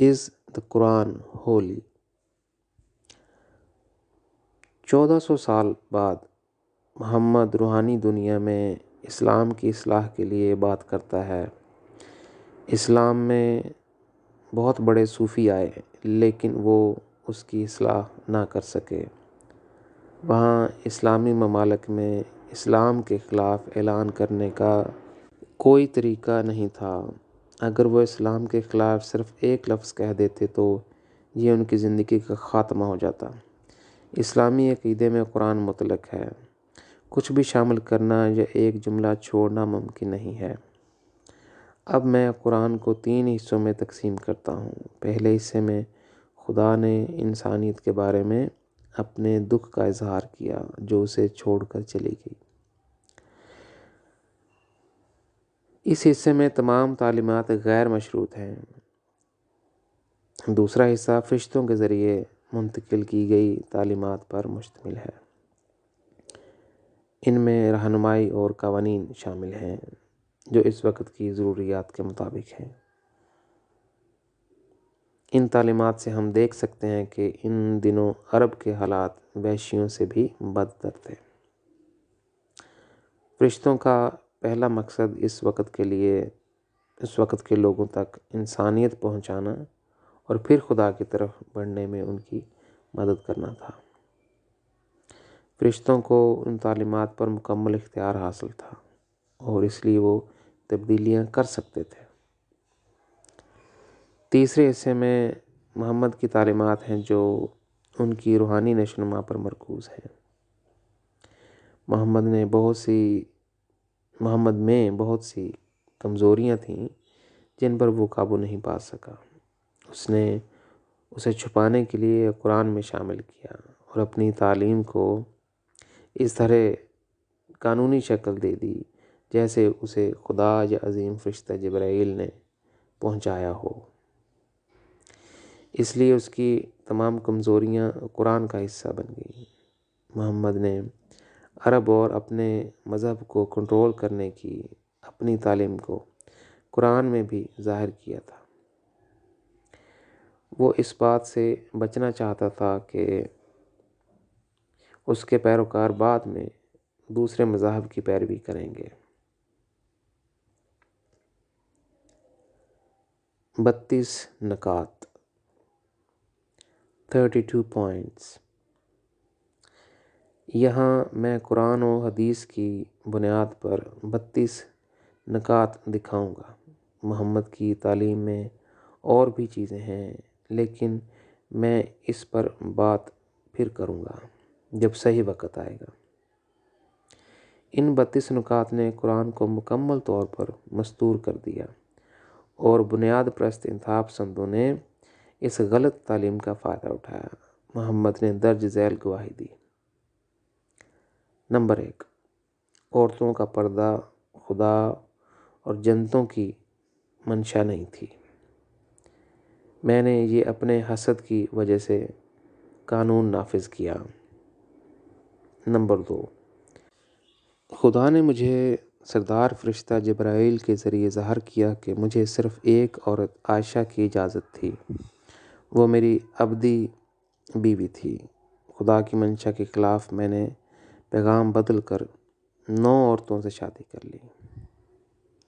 [SPEAKER 1] Is the Quran holy؟ 1400 سال بعد محمد روحانی دنیا میں اسلام کی اصلاح کے لیے بات کرتا ہے۔ اسلام میں بہت بڑے صوفی آئے لیکن وہ اس کی اصلاح نہ کر سکے۔ وہاں اسلامی ممالک میں اسلام کے خلاف اعلان کرنے کا کوئی طریقہ نہیں تھا۔ اگر وہ اسلام کے خلاف صرف ایک لفظ کہہ دیتے تو یہ ان کی زندگی کا خاتمہ ہو جاتا۔ اسلامی عقیدے میں قرآن مطلق ہے، کچھ بھی شامل کرنا یا ایک جملہ چھوڑنا ممکن نہیں ہے۔ اب میں قرآن کو 3 حصوں میں تقسیم کرتا ہوں۔ پہلے حصے میں خدا نے انسانیت کے بارے میں اپنے دکھ کا اظہار کیا جو اسے چھوڑ کر چلی گئی۔ اس حصے میں تمام تعلیمات غیر مشروط ہیں۔ دوسرا حصہ فرشتوں کے ذریعے منتقل کی گئی تعلیمات پر مشتمل ہے۔ ان میں رہنمائی اور قوانین شامل ہیں جو اس وقت کی ضروریات کے مطابق ہیں۔ ان تعلیمات سے ہم دیکھ سکتے ہیں کہ ان دنوں عرب کے حالات وحشیوں سے بھی بدتر تھے۔ فرشتوں کا پہلا مقصد اس وقت کے لوگوں تک انسانیت پہنچانا اور پھر خدا کی طرف بڑھنے میں ان کی مدد کرنا تھا۔ فرشتوں کو ان تعلیمات پر مکمل اختیار حاصل تھا اور اس لیے وہ تبدیلیاں کر سکتے تھے۔ تیسرے حصے میں محمد کی تعلیمات ہیں جو ان کی روحانی نشوونما پر مرکوز ہیں۔ محمد میں بہت سی کمزوریاں تھیں جن پر وہ قابو نہیں پا سکا۔ اس نے اسے چھپانے کے لیے قرآن میں شامل کیا اور اپنی تعلیم کو اس طرح قانونی شکل دے دی جیسے اسے خدا یا عظیم فرشتہ جبرائیل نے پہنچایا ہو۔ اس لیے اس کی تمام کمزوریاں قرآن کا حصہ بن گئیں۔ محمد نے عرب اور اپنے مذہب کو کنٹرول کرنے کی اپنی تعلیم کو قرآن میں بھی ظاہر کیا تھا۔ وہ اس بات سے بچنا چاہتا تھا کہ اس کے پیروکار بعد میں دوسرے مذاہب کی پیروی کریں گے۔ 32 نکات 32 points۔ یہاں میں قرآن و حدیث کی بنیاد پر 32 نکات دکھاؤں گا۔ محمد کی تعلیم میں اور بھی چیزیں ہیں، لیکن میں اس پر بات پھر کروں گا جب صحیح وقت آئے گا۔ ان 32 نکات نے قرآن کو مکمل طور پر مستور کر دیا، اور بنیاد پرست انتہا پسندوں نے اس غلط تعلیم کا فائدہ اٹھایا۔ محمد نے درج ذیل گواہی دی۔ نمبر 1، عورتوں کا پردہ خدا اور جنتوں کی منشا نہیں تھی۔ میں نے یہ اپنے حسد کی وجہ سے قانون نافذ کیا۔ نمبر 2، خدا نے مجھے سردار فرشتہ جبرائیل کے ذریعے ظاہر کیا کہ مجھے صرف ایک عورت عائشہ کی اجازت تھی، وہ میری ابدی بیوی تھی۔ خدا کی منشا کے خلاف میں نے پیغام بدل کر 9 عورتوں سے شادی کر لی۔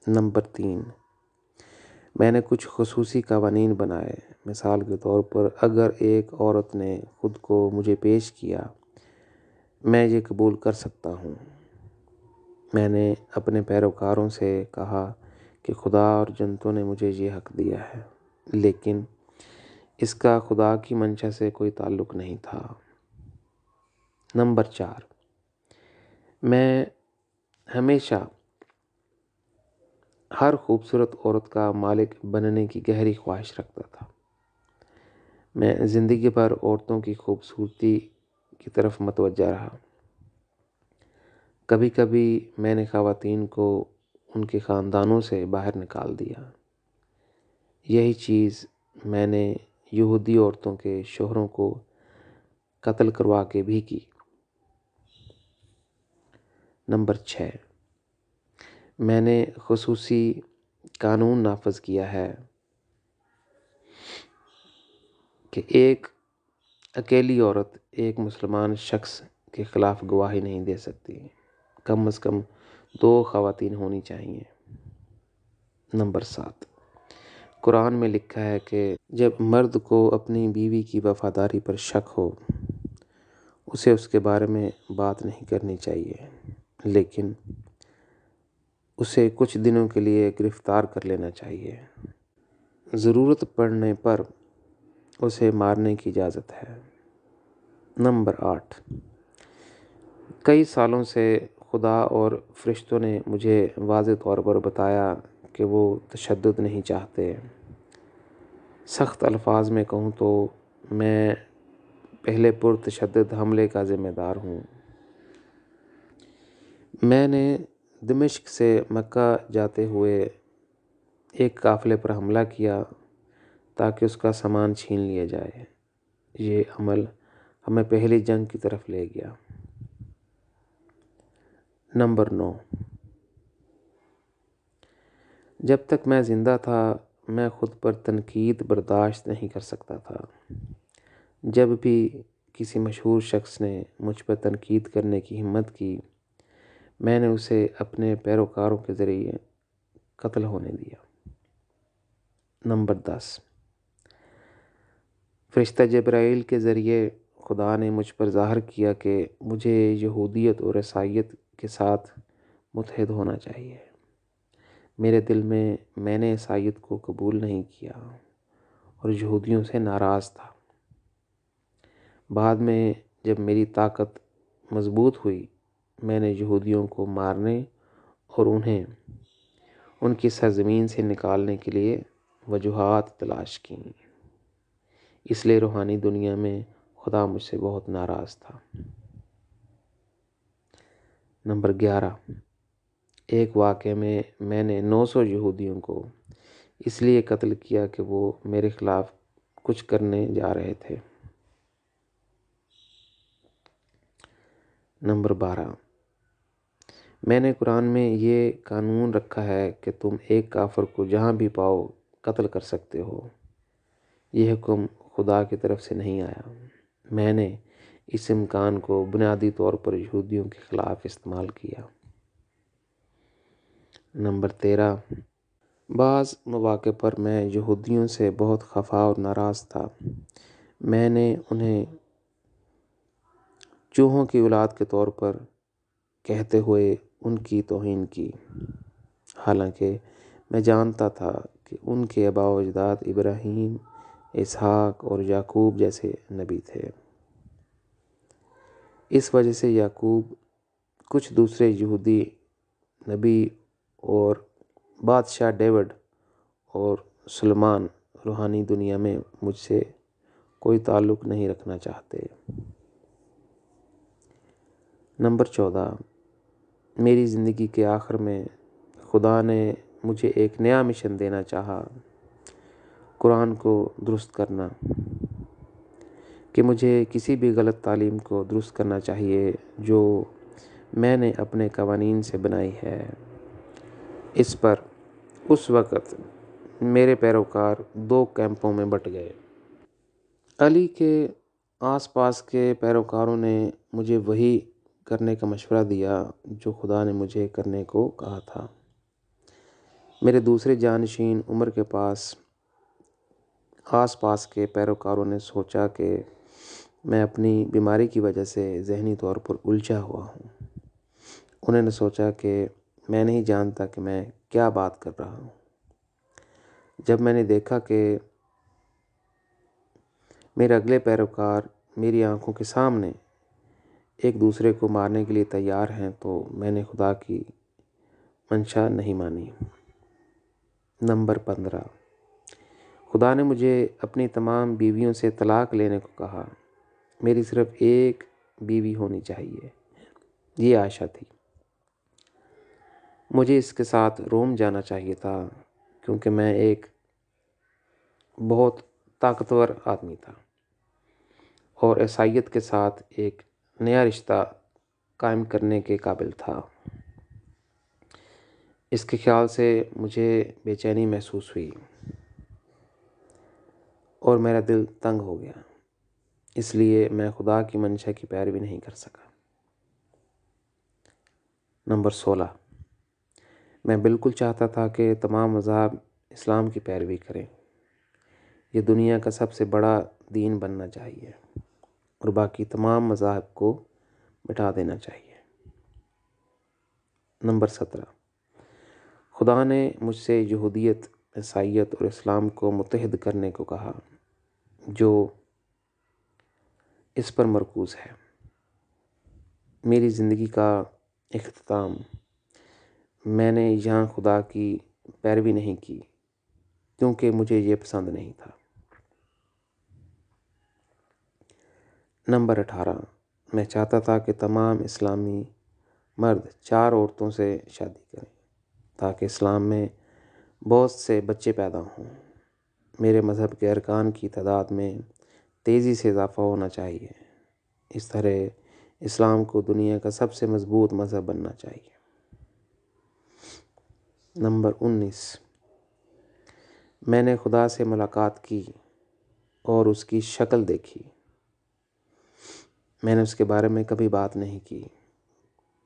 [SPEAKER 1] نمبر 3، میں نے کچھ خصوصی قوانین بنائے۔ مثال کے طور پر، اگر ایک عورت نے خود کو مجھے پیش کیا، میں یہ قبول کر سکتا ہوں۔ میں نے اپنے پیروکاروں سے کہا کہ خدا اور جنتوں نے مجھے یہ حق دیا ہے، لیکن اس کا خدا کی منشا سے کوئی تعلق نہیں تھا۔ نمبر 4، میں ہمیشہ ہر خوبصورت عورت کا مالک بننے کی گہری خواہش رکھتا تھا۔ میں زندگی بھر عورتوں کی خوبصورتی کی طرف متوجہ رہا۔ کبھی کبھی میں نے خواتین کو ان کے خاندانوں سے باہر نکال دیا۔ یہی چیز میں نے یہودی عورتوں کے شوہروں کو قتل کروا کے بھی کی۔ نمبر 6، میں نے خصوصی قانون نافذ کیا ہے کہ ایک اکیلی عورت ایک مسلمان شخص کے خلاف گواہی نہیں دے سکتی، کم از کم 2 خواتین ہونی چاہیے۔ نمبر 7، قرآن میں لکھا ہے کہ جب مرد کو اپنی بیوی کی وفاداری پر شک ہو، اسے اس کے بارے میں بات نہیں کرنی چاہیے، لیکن اسے کچھ دنوں کے لیے گرفتار کر لینا چاہیے۔ ضرورت پڑنے پر اسے مارنے کی اجازت ہے۔ نمبر 8، کئی سالوں سے خدا اور فرشتوں نے مجھے واضح طور پر بتایا کہ وہ تشدد نہیں چاہتے۔ سخت الفاظ میں کہوں تو میں پہلے پرتشدد حملے کا ذمہ دار ہوں۔ میں نے دمشق سے مکہ جاتے ہوئے ایک قافلے پر حملہ کیا تاکہ اس کا سامان چھین لیا جائے۔ یہ عمل ہمیں پہلی جنگ کی طرف لے گیا۔ نمبر 9، جب تک میں زندہ تھا میں خود پر تنقید برداشت نہیں کر سکتا تھا۔ جب بھی کسی مشہور شخص نے مجھ پر تنقید کرنے کی ہمت کی، میں نے اسے اپنے پیروکاروں کے ذریعے قتل ہونے دیا۔ نمبر 10، فرشتہ جبرائیل کے ذریعے خدا نے مجھ پر ظاہر کیا کہ مجھے یہودیت اور عیسائیت کے ساتھ متحد ہونا چاہیے۔ میرے دل میں نے عیسائیت کو قبول نہیں کیا اور یہودیوں سے ناراض تھا۔ بعد میں جب میری طاقت مضبوط ہوئی، میں نے یہودیوں کو مارنے اور انہیں ان کی سرزمین سے نکالنے کے لیے وجوہات تلاش کیں۔ اس لیے روحانی دنیا میں خدا مجھ سے بہت ناراض تھا۔ نمبر 11، ایک واقعے میں میں نے 900 یہودیوں کو اس لیے قتل کیا کہ وہ میرے خلاف کچھ کرنے جا رہے تھے۔ نمبر 12، میں نے قرآن میں یہ قانون رکھا ہے کہ تم ایک کافر کو جہاں بھی پاؤ قتل کر سکتے ہو۔ یہ حکم خدا کی طرف سے نہیں آیا۔ میں نے اس امکان کو بنیادی طور پر یہودیوں کے خلاف استعمال کیا۔ نمبر 13، بعض مواقع پر میں یہودیوں سے بہت خفا اور ناراض تھا۔ میں نے انہیں چوہوں کی اولاد کے طور پر کہتے ہوئے ان کی توہین کی، حالانکہ میں جانتا تھا کہ ان کے آباء و اجداد ابراہیم، اسحاق اور یعقوب جیسے نبی تھے۔ اس وجہ سے یعقوب، کچھ دوسرے یہودی نبی اور بادشاہ ڈیوڈ اور سلیمان روحانی دنیا میں مجھ سے کوئی تعلق نہیں رکھنا چاہتے۔ نمبر 14، میری زندگی کے آخر میں خدا نے مجھے ایک نیا مشن دینا چاہا، قرآن کو درست کرنا، کہ مجھے کسی بھی غلط تعلیم کو درست کرنا چاہیے جو میں نے اپنے قوانین سے بنائی ہے۔ اس پر اس وقت میرے پیروکار 2 کیمپوں میں بٹ گئے۔ علی کے آس پاس کے پیروکاروں نے مجھے وہی کرنے کا مشورہ دیا جو خدا نے مجھے کرنے کو کہا تھا۔ میرے دوسرے جانشین عمر کے آس پاس کے پیروکاروں نے سوچا کہ میں اپنی بیماری کی وجہ سے ذہنی طور پر الجھا ہوا ہوں۔ انہوں نے سوچا کہ میں نہیں جانتا کہ میں کیا بات کر رہا ہوں۔ جب میں نے دیکھا کہ میرے اگلے پیروکار میری آنکھوں کے سامنے ایک دوسرے کو مارنے کے لیے تیار ہیں تو میں نے خدا کی منشا نہیں مانی۔ نمبر 15، خدا نے مجھے اپنی تمام بیویوں سے طلاق لینے کو کہا۔ میری صرف ایک بیوی ہونی چاہیے، یہ عائشہ تھی۔ مجھے اس کے ساتھ روم جانا چاہیے تھا کیونکہ میں ایک بہت طاقتور آدمی تھا اور عیسائیت کے ساتھ ایک نیا رشتہ قائم کرنے کے قابل تھا۔ اس کے خیال سے مجھے بے چینی محسوس ہوئی اور میرا دل تنگ ہو گیا، اس لیے میں خدا کی منشا کی پیروی نہیں کر سکا۔ نمبر 16، میں بالکل چاہتا تھا کہ تمام مذاہب اسلام کی پیروی کریں۔ یہ دنیا کا سب سے بڑا دین بننا چاہیے اور باقی تمام مذاہب کو مٹا دینا چاہیے۔ نمبر 17، خدا نے مجھ سے یہودیت، عیسائیت اور اسلام کو متحد کرنے کو کہا جو اس پر مرکوز ہے۔ میری زندگی کا اختتام، میں نے یہاں خدا کی پیروی نہیں کی کیونکہ مجھے یہ پسند نہیں تھا۔ نمبر 18، میں چاہتا تھا کہ تمام اسلامی مرد 4 عورتوں سے شادی کریں تاکہ اسلام میں بہت سے بچے پیدا ہوں۔ میرے مذہب کے ارکان کی تعداد میں تیزی سے اضافہ ہونا چاہیے۔ اس طرح اسلام کو دنیا کا سب سے مضبوط مذہب بننا چاہیے۔ نمبر 19، میں نے خدا سے ملاقات کی اور اس کی شکل دیکھی۔ میں نے اس کے بارے میں کبھی بات نہیں کی،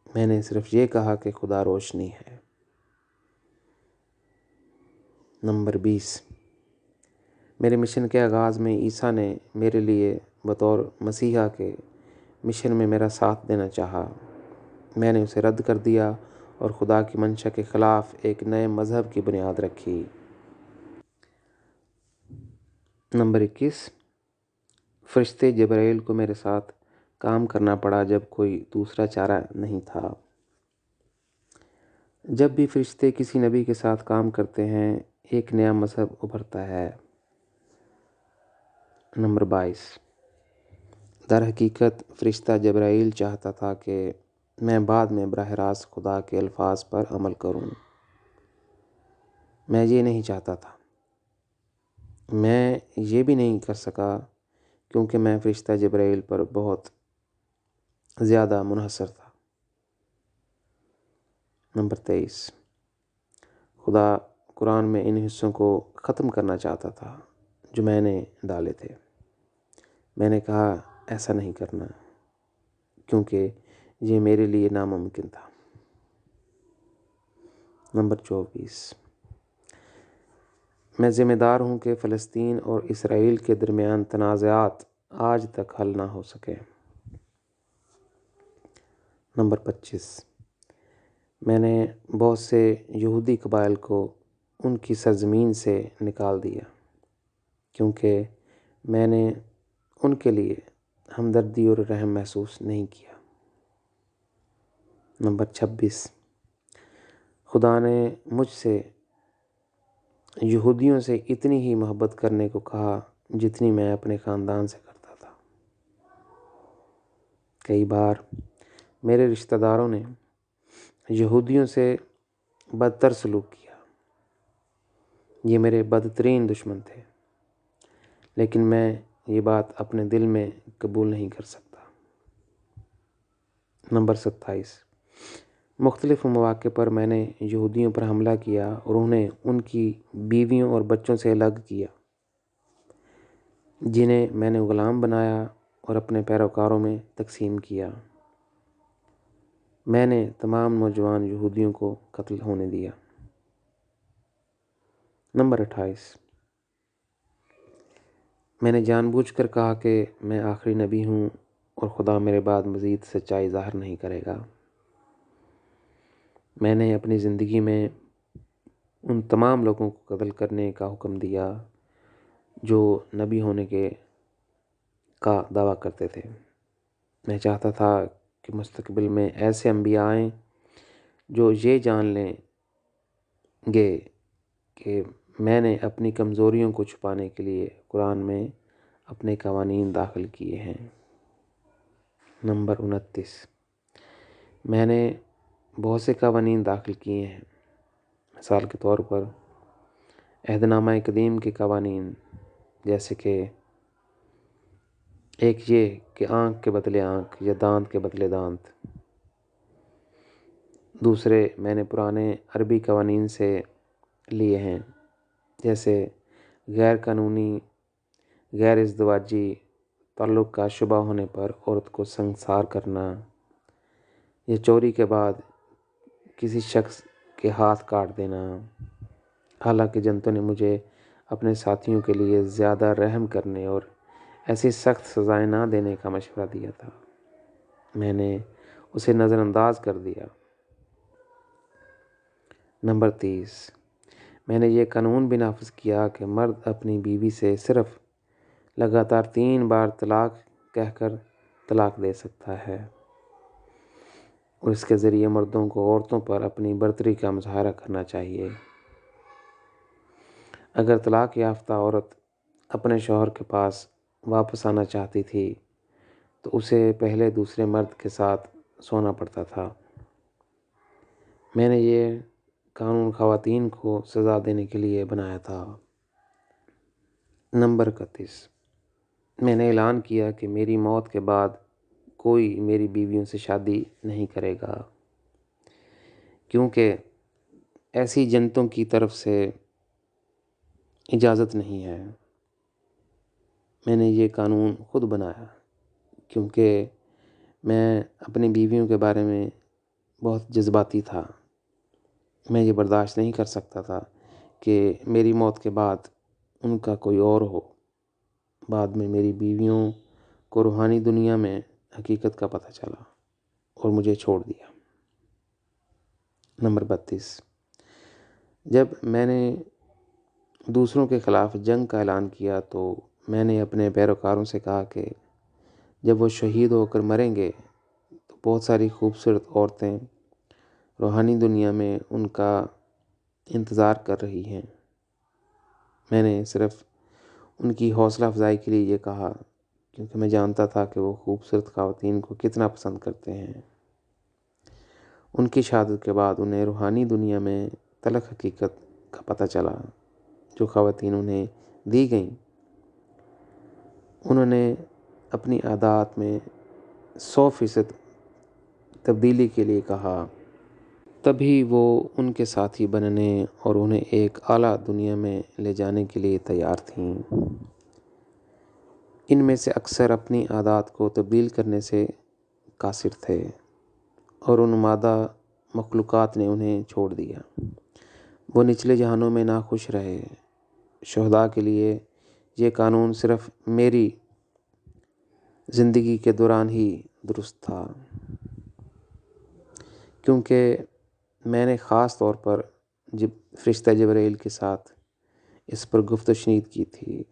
[SPEAKER 1] میں نے صرف یہ کہا کہ خدا روشنی ہے۔ نمبر 20، میرے مشن کے آغاز میں عیسیٰ نے میرے لیے بطور مسیحا کے مشن میں میرا ساتھ دینا چاہا۔ میں نے اسے رد کر دیا اور خدا کی منشا کے خلاف ایک نئے مذہب کی بنیاد رکھی۔ نمبر 21، فرشتے جبرائیل کو میرے ساتھ کام کرنا پڑا جب کوئی دوسرا چارہ نہیں تھا۔ جب بھی فرشتے کسی نبی کے ساتھ کام کرتے ہیں ایک نیا مذہب ابھرتا ہے۔ نمبر 22، در حقیقت فرشتہ جبرائیل چاہتا تھا کہ میں بعد میں براہ راست خدا کے الفاظ پر عمل کروں۔ میں یہ نہیں چاہتا تھا۔ میں یہ بھی نہیں کر سکا کیونکہ میں فرشتہ جبرائیل پر بہت زیادہ منحصر تھا۔ نمبر 23، خدا قرآن میں ان حصوں کو ختم کرنا چاہتا تھا جو میں نے ڈالے تھے۔ میں نے کہا ایسا نہیں کرنا کیونکہ یہ میرے لیے ناممکن تھا۔ نمبر 24، میں ذمہ دار ہوں کہ فلسطین اور اسرائیل کے درمیان تنازعات آج تک حل نہ ہو سکے۔ نمبر 25، میں نے بہت سے یہودی قبائل کو ان کی سرزمین سے نکال دیا کیونکہ میں نے ان کے لیے ہمدردی اور رحم محسوس نہیں کیا۔ نمبر 26، خدا نے مجھ سے یہودیوں سے اتنی ہی محبت کرنے کو کہا جتنی میں اپنے خاندان سے کرتا تھا۔ کئی بار میرے رشتہ داروں نے یہودیوں سے بدتر سلوک کیا۔ یہ میرے بدترین دشمن تھے، لیکن میں یہ بات اپنے دل میں قبول نہیں کر سکتا۔ نمبر 27، مختلف مواقع پر میں نے یہودیوں پر حملہ کیا اور انہیں ان کی بیویوں اور بچوں سے الگ کیا، جنہیں میں نے غلام بنایا اور اپنے پیروکاروں میں تقسیم کیا۔ میں نے تمام نوجوان یہودیوں کو قتل ہونے دیا۔ نمبر 28، میں نے جان بوجھ کر کہا کہ میں آخری نبی ہوں اور خدا میرے بعد مزید سچائی ظاہر نہیں کرے گا۔ میں نے اپنی زندگی میں ان تمام لوگوں کو قتل کرنے کا حکم دیا جو نبی ہونے کا دعویٰ کرتے تھے۔ میں چاہتا تھا کہ مستقبل میں ایسے انبیاء آئیں جو یہ جان لیں گے کہ میں نے اپنی کمزوریوں کو چھپانے کے لیے قرآن میں اپنے قوانین داخل کیے ہیں۔ نمبر 29، میں نے بہت سے قوانین داخل کیے ہیں۔ مثال کے طور پر عہد نامہ قدیم کے قوانین، جیسے کہ ایک یہ کہ آنکھ کے بدلے آنکھ یا دانت کے بدلے دانت۔ دوسرے میں نے پرانے عربی قوانین سے لیے ہیں، جیسے غیر قانونی غیر ازدواجی تعلق کا شبہ ہونے پر عورت کو سنسار کرنا، یا چوری کے بعد کسی شخص کے ہاتھ کاٹ دینا۔ حالانکہ جنتوں نے مجھے اپنے ساتھیوں کے لیے زیادہ رحم کرنے اور ایسی سخت سزائیں نہ دینے کا مشورہ دیا تھا، میں نے اسے نظر انداز کر دیا۔ نمبر 30، میں نے یہ قانون بھی نافذ کیا کہ مرد اپنی بیوی سے صرف لگاتار 3 بار طلاق کہہ کر طلاق دے سکتا ہے، اور اس کے ذریعے مردوں کو عورتوں پر اپنی برتری کا مظاہرہ کرنا چاہیے۔ اگر طلاق یافتہ عورت اپنے شوہر کے پاس واپس آنا چاہتی تھی تو اسے پہلے دوسرے مرد کے ساتھ سونا پڑتا تھا۔ میں نے یہ قانون خواتین کو سزا دینے کے لیے بنایا تھا۔ نمبر 31، میں نے اعلان کیا کہ میری موت کے بعد کوئی میری بیویوں سے شادی نہیں کرے گا، کیونکہ ایسی جنتوں کی طرف سے اجازت نہیں ہے۔ میں نے یہ قانون خود بنایا کیونکہ میں اپنی بیویوں کے بارے میں بہت جذباتی تھا۔ میں یہ برداشت نہیں کر سکتا تھا کہ میری موت کے بعد ان کا کوئی اور ہو۔ بعد میں میری بیویوں کو روحانی دنیا میں حقیقت کا پتہ چلا اور مجھے چھوڑ دیا۔ نمبر 32، جب میں نے دوسروں کے خلاف جنگ کا اعلان کیا تو میں نے اپنے پیروکاروں سے کہا کہ جب وہ شہید ہو کر مریں گے تو بہت ساری خوبصورت عورتیں روحانی دنیا میں ان کا انتظار کر رہی ہیں۔ میں نے صرف ان کی حوصلہ افزائی کے لیے یہ کہا کیونکہ میں جانتا تھا کہ وہ خوبصورت خواتین کو کتنا پسند کرتے ہیں۔ ان کی شہادت کے بعد انہیں روحانی دنیا میں تلخ حقیقت کا پتہ چلا جو خواتین انہیں دی گئیں۔ انہوں نے اپنی عادات میں 100% تبدیلی کے لیے کہا، تبھی وہ ان کے ساتھی بننے اور انہیں ایک اعلیٰ دنیا میں لے جانے کے لیے تیار تھیں۔ ان میں سے اکثر اپنی عادات کو تبدیل کرنے سے قاصر تھے اور ان مادہ مخلوقات نے انہیں چھوڑ دیا۔ وہ نچلے جہانوں میں ناخوش رہے۔ شہداء کے لیے یہ قانون صرف میری زندگی کے دوران ہی درست تھا۔ کیونکہ میں نے خاص طور پر فرشتہ جبرائیل کے ساتھ اس پر گفت و شنید کی تھی،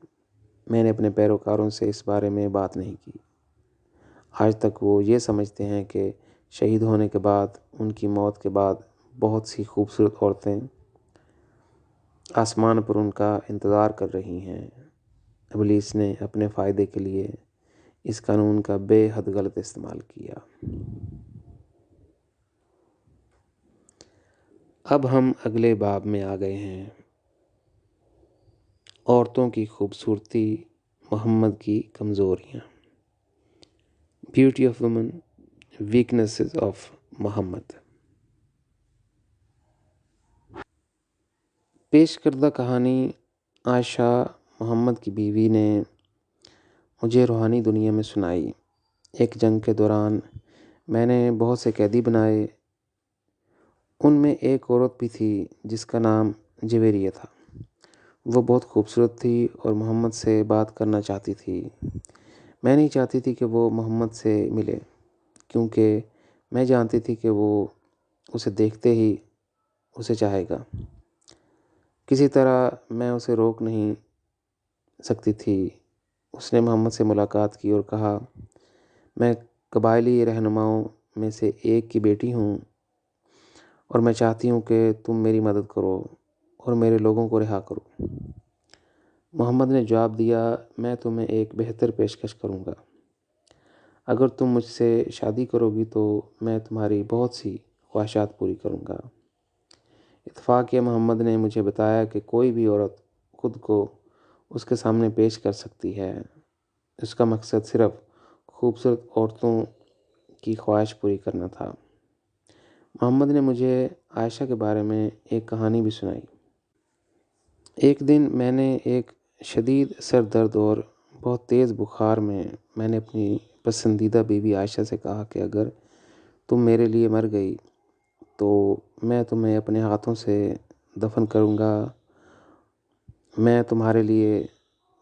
[SPEAKER 1] میں نے اپنے پیروکاروں سے اس بارے میں بات نہیں کی۔ آج تک وہ یہ سمجھتے ہیں کہ شہید ہونے کے بعد، ان کی موت کے بعد بہت سی خوبصورت عورتیں آسمان پر ان کا انتظار کر رہی ہیں۔ ابلیس نے اپنے فائدے کے لیے اس قانون کا بے حد غلط استعمال کیا۔ اب ہم اگلے باب میں آ گئے ہیں، عورتوں کی خوبصورتی، محمد کی کمزوریاں، beauty of woman, weaknesses of Muhammad. پیش کردہ کہانی عائشہ محمد کی بیوی نے مجھے روحانی دنیا میں سنائی۔ ایک جنگ کے دوران میں نے بہت سے قیدی بنائے، ان میں ایک عورت بھی تھی جس کا نام جویریہ تھا۔ وہ بہت خوبصورت تھی اور محمد سے بات کرنا چاہتی تھی۔ میں نہیں چاہتی تھی کہ وہ محمد سے ملے، کیونکہ میں جانتی تھی کہ وہ اسے دیکھتے ہی اسے چاہے گا۔ کسی طرح میں اسے روک نہیں سکتی تھی۔ اس نے محمد سے ملاقات کی اور کہا، میں قبائلی رہنماؤں میں سے ایک کی بیٹی ہوں اور میں چاہتی ہوں کہ تم میری مدد کرو اور میرے لوگوں کو رہا کرو۔ محمد نے جواب دیا، میں تمہیں ایک بہتر پیشکش کروں گا۔ اگر تم مجھ سے شادی کرو گی تو میں تمہاری بہت سی خواہشات پوری کروں گا۔ اتفاق یہ محمد نے مجھے بتایا کہ کوئی بھی عورت خود کو اس کے سامنے پیش کر سکتی ہے۔ اس کا مقصد صرف خوبصورت عورتوں کی خواہش پوری کرنا تھا۔ محمد نے مجھے عائشہ کے بارے میں ایک کہانی بھی سنائی۔ ایک دن میں نے ایک شدید سر درد اور بہت تیز بخار میں نے اپنی پسندیدہ بیوی عائشہ سے کہا کہ اگر تم میرے لیے مر گئی تو میں تمہیں اپنے ہاتھوں سے دفن کروں گا، میں تمہارے لیے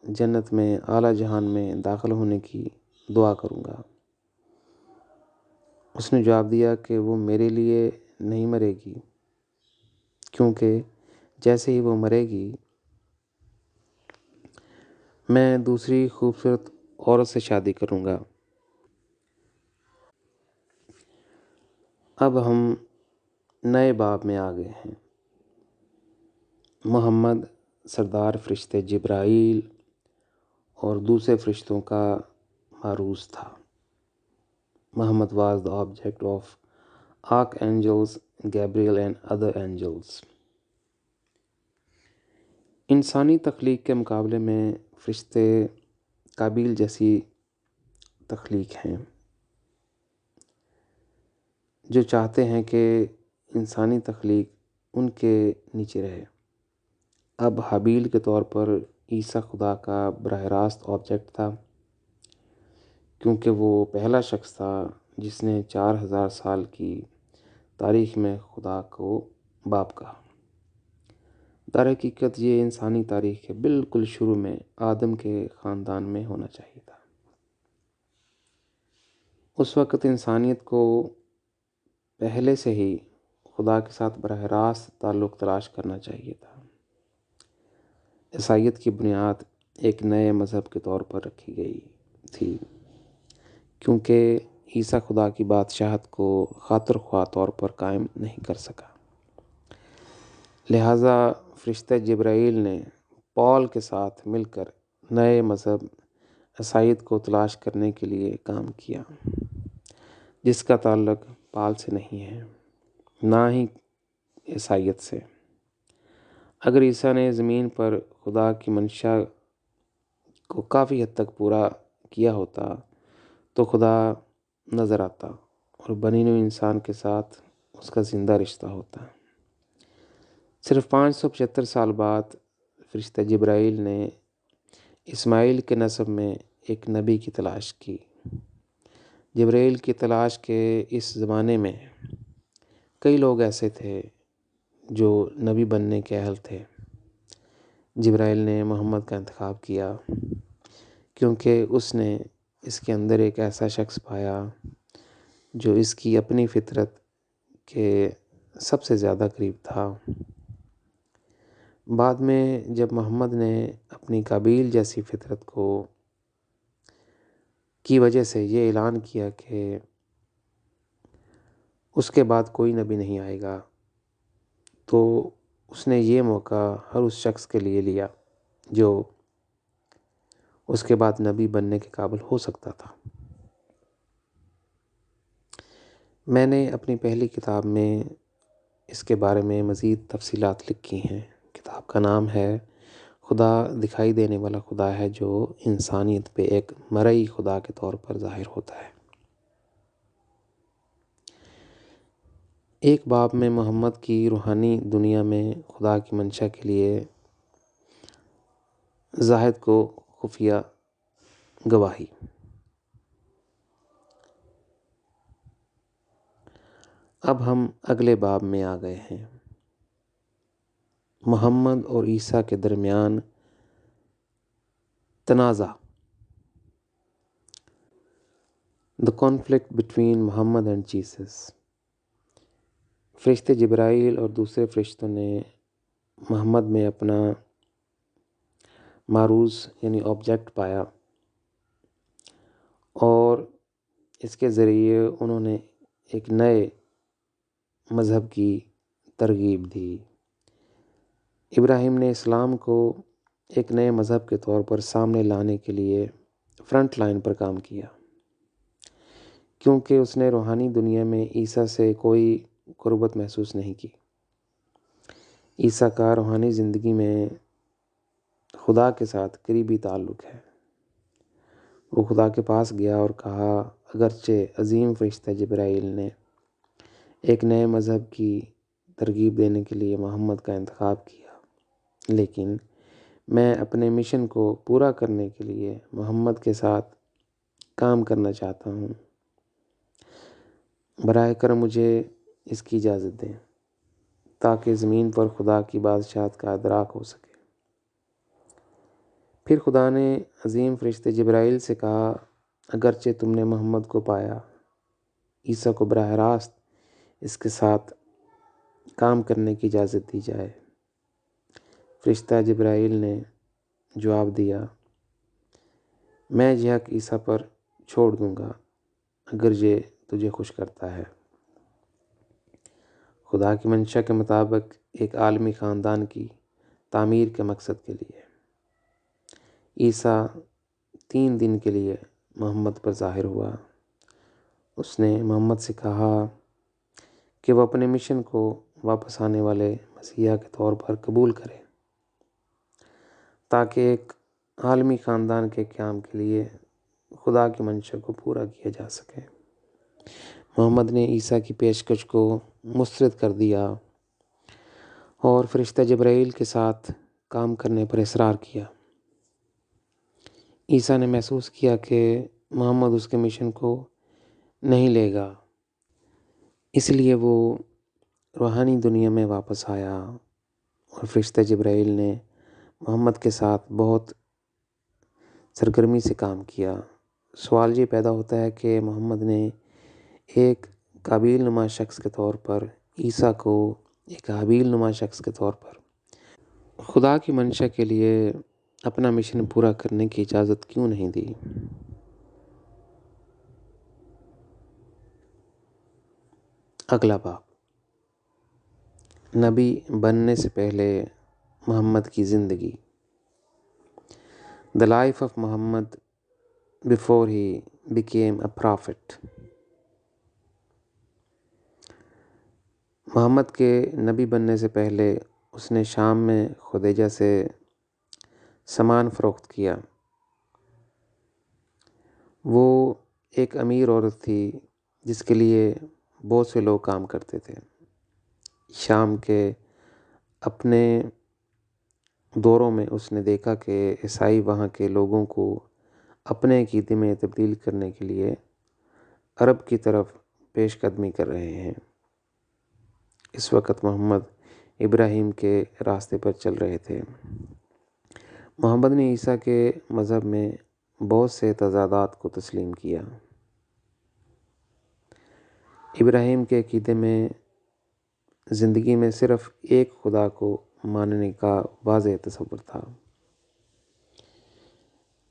[SPEAKER 1] جنت میں اعلیٰ جہان میں داخل ہونے کی دعا کروں گا۔ اس نے جواب دیا کہ وہ میرے لیے نہیں مرے گی، کیونکہ جیسے ہی وہ مرے گی میں دوسری خوبصورت عورت سے شادی کروں گا۔ اب ہم نئے باب میں آ گئے ہیں۔ محمد سردار فرشتے جبرائیل اور دوسرے فرشتوں کا معروض تھا۔ محمد was the object of archangels Gabriel and other angels۔ انسانی تخلیق کے مقابلے میں فرشتے قابیل جیسی تخلیق ہیں، جو چاہتے ہیں کہ انسانی تخلیق ان کے نیچے رہے۔ اب حابیل کے طور پر عیسیٰ خدا کا براہ راست آبجیکٹ تھا، کیونکہ وہ پہلا شخص تھا جس نے 4000 سال کی تاریخ میں خدا کو باپ کہا۔ در حقیقت یہ انسانی تاریخ کے بالکل شروع میں آدم کے خاندان میں ہونا چاہیے تھا۔ اس وقت انسانیت کو پہلے سے ہی خدا کے ساتھ براہ راست تعلق تلاش کرنا چاہیے تھا۔ عیسائیت کی بنیاد ایک نئے مذہب کے طور پر رکھی گئی تھی، کیونکہ عیسیٰ خدا کی بادشاہت کو خاطر خواہ طور پر قائم نہیں کر سکا۔ لہٰذا فرشتہ جبرائیل نے پال کے ساتھ مل کر نئے مذہب عیسائیت کو تلاش کرنے کے لیے کام کیا، جس کا تعلق پال سے نہیں ہے، نہ ہی عیسائیت سے۔ اگر عیسیٰ نے زمین پر خدا کی منشا کو کافی حد تک پورا کیا ہوتا تو خدا نظر آتا اور بنی نوع انسان کے ساتھ اس کا زندہ رشتہ ہوتا۔ صرف 575 سال بعد فرشتہ جبرائیل نے اسماعیل کے نسب میں ایک نبی کی تلاش کی۔ جبرائیل کی تلاش کے اس زمانے میں کئی لوگ ایسے تھے جو نبی بننے کے اہل تھے۔ جبرائیل نے محمد کا انتخاب کیا کیونکہ اس نے اس کے اندر ایک ایسا شخص پایا جو اس کی اپنی فطرت کے سب سے زیادہ قریب تھا۔ بعد میں جب محمد نے اپنی قابیل جیسی فطرت کی وجہ سے یہ اعلان کیا کہ اس کے بعد کوئی نبی نہیں آئے گا، تو اس نے یہ موقع ہر اس شخص کے لیے لیا جو اس کے بعد نبی بننے کے قابل ہو سکتا تھا۔ میں نے اپنی پہلی کتاب میں اس کے بارے میں مزید تفصیلات لکھی ہیں۔ کتاب کا نام ہے خدا دکھائی دینے والا خدا ہے جو انسانیت پہ ایک مرئی خدا کے طور پر ظاہر ہوتا ہے۔ ایک باب میں محمد کی روحانی دنیا میں خدا کی منشا کے لیے زاہد کو خفیہ گواہی۔ اب ہم اگلے باب میں آ گئے ہیں، محمد اور عیسیٰ کے درمیان تنازع، The conflict between Muhammad and Jesus۔ فرشتے جبرائیل اور دوسرے فرشتوں نے محمد میں اپنا معروض یعنی آبجیکٹ پایا اور اس کے ذریعے انہوں نے ایک نئے مذہب کی ترغیب دی۔ ابراہیم نے اسلام کو ایک نئے مذہب کے طور پر سامنے لانے کے لیے فرنٹ لائن پر کام کیا، کیونکہ اس نے روحانی دنیا میں عیسیٰ سے کوئی قربت محسوس نہیں کی۔ عیسیٰ کا روحانی زندگی میں خدا کے ساتھ قریبی تعلق ہے۔ وہ خدا کے پاس گیا اور کہا، اگرچہ عظیم فرشتہ جبرائیل نے ایک نئے مذہب کی ترغیب دینے کے لیے محمد کا انتخاب کیا، لیکن میں اپنے مشن کو پورا کرنے کے لیے محمد کے ساتھ کام کرنا چاہتا ہوں۔ براہ کرم مجھے اس کی اجازت دیں تاکہ زمین پر خدا کی بادشاہت کا ادراک ہو سکے۔ پھر خدا نے عظیم فرشتے جبرائیل سے کہا، اگرچہ تم نے محمد کو پایا، عیسیٰ کو براہ راست اس کے ساتھ کام کرنے کی اجازت دی جائے۔ فرشتہ جبرائیل نے جواب دیا، میں یہ حق عیسیٰ پر چھوڑ دوں گا اگر یہ تجھے خوش کرتا ہے۔ خدا کی منشا کے مطابق ایک عالمی خاندان کی تعمیر کے مقصد کے لیے عیسیٰ 3 دن کے لیے محمد پر ظاہر ہوا۔ اس نے محمد سے کہا کہ وہ اپنے مشن کو واپس آنے والے مسیحا کے طور پر قبول کرے تاکہ ایک عالمی خاندان کے قیام کے لیے خدا کی منشا کو پورا کیا جا سکے۔ محمد نے عیسیٰ کی پیشکش کو مسترد کر دیا اور فرشتہ جبرائیل کے ساتھ کام کرنے پر اصرار کیا۔ عیسیٰ نے محسوس کیا کہ محمد اس کے مشن کو نہیں لے گا، اس لیے وہ روحانی دنیا میں واپس آیا اور فرشتہ جبرائیل نے محمد کے ساتھ بہت سرگرمی سے کام کیا۔ سوال یہ پیدا ہوتا ہے کہ محمد نے ایک قابیل نما شخص کے طور پر عیسیٰ کو ایک حابیل نما شخص کے طور پر خدا کی منشا کے لیے اپنا مشن پورا کرنے کی اجازت کیوں نہیں دی؟ اگلا باب، نبی بننے سے پہلے محمد کی زندگی۔ The life of Muhammad before he became a prophet۔ محمد کے نبی بننے سے پہلے اس نے شام میں خدیجہ سے سامان فروخت کیا۔ وہ ایک امیر عورت تھی جس کے لیے بہت سے لوگ کام کرتے تھے۔ شام کے اپنے دوروں میں اس نے دیکھا کہ عیسائی وہاں کے لوگوں کو اپنے عقیدے میں تبدیل کرنے کے لیے عرب کی طرف پیش قدمی کر رہے ہیں۔ اس وقت محمد ابراہیم کے راستے پر چل رہے تھے۔ محمد نے عیسیٰ کے مذہب میں بہت سے تضادات کو تسلیم کیا۔ ابراہیم کے عقیدے میں زندگی میں صرف ایک خدا کو ماننے کا واضح تصور تھا۔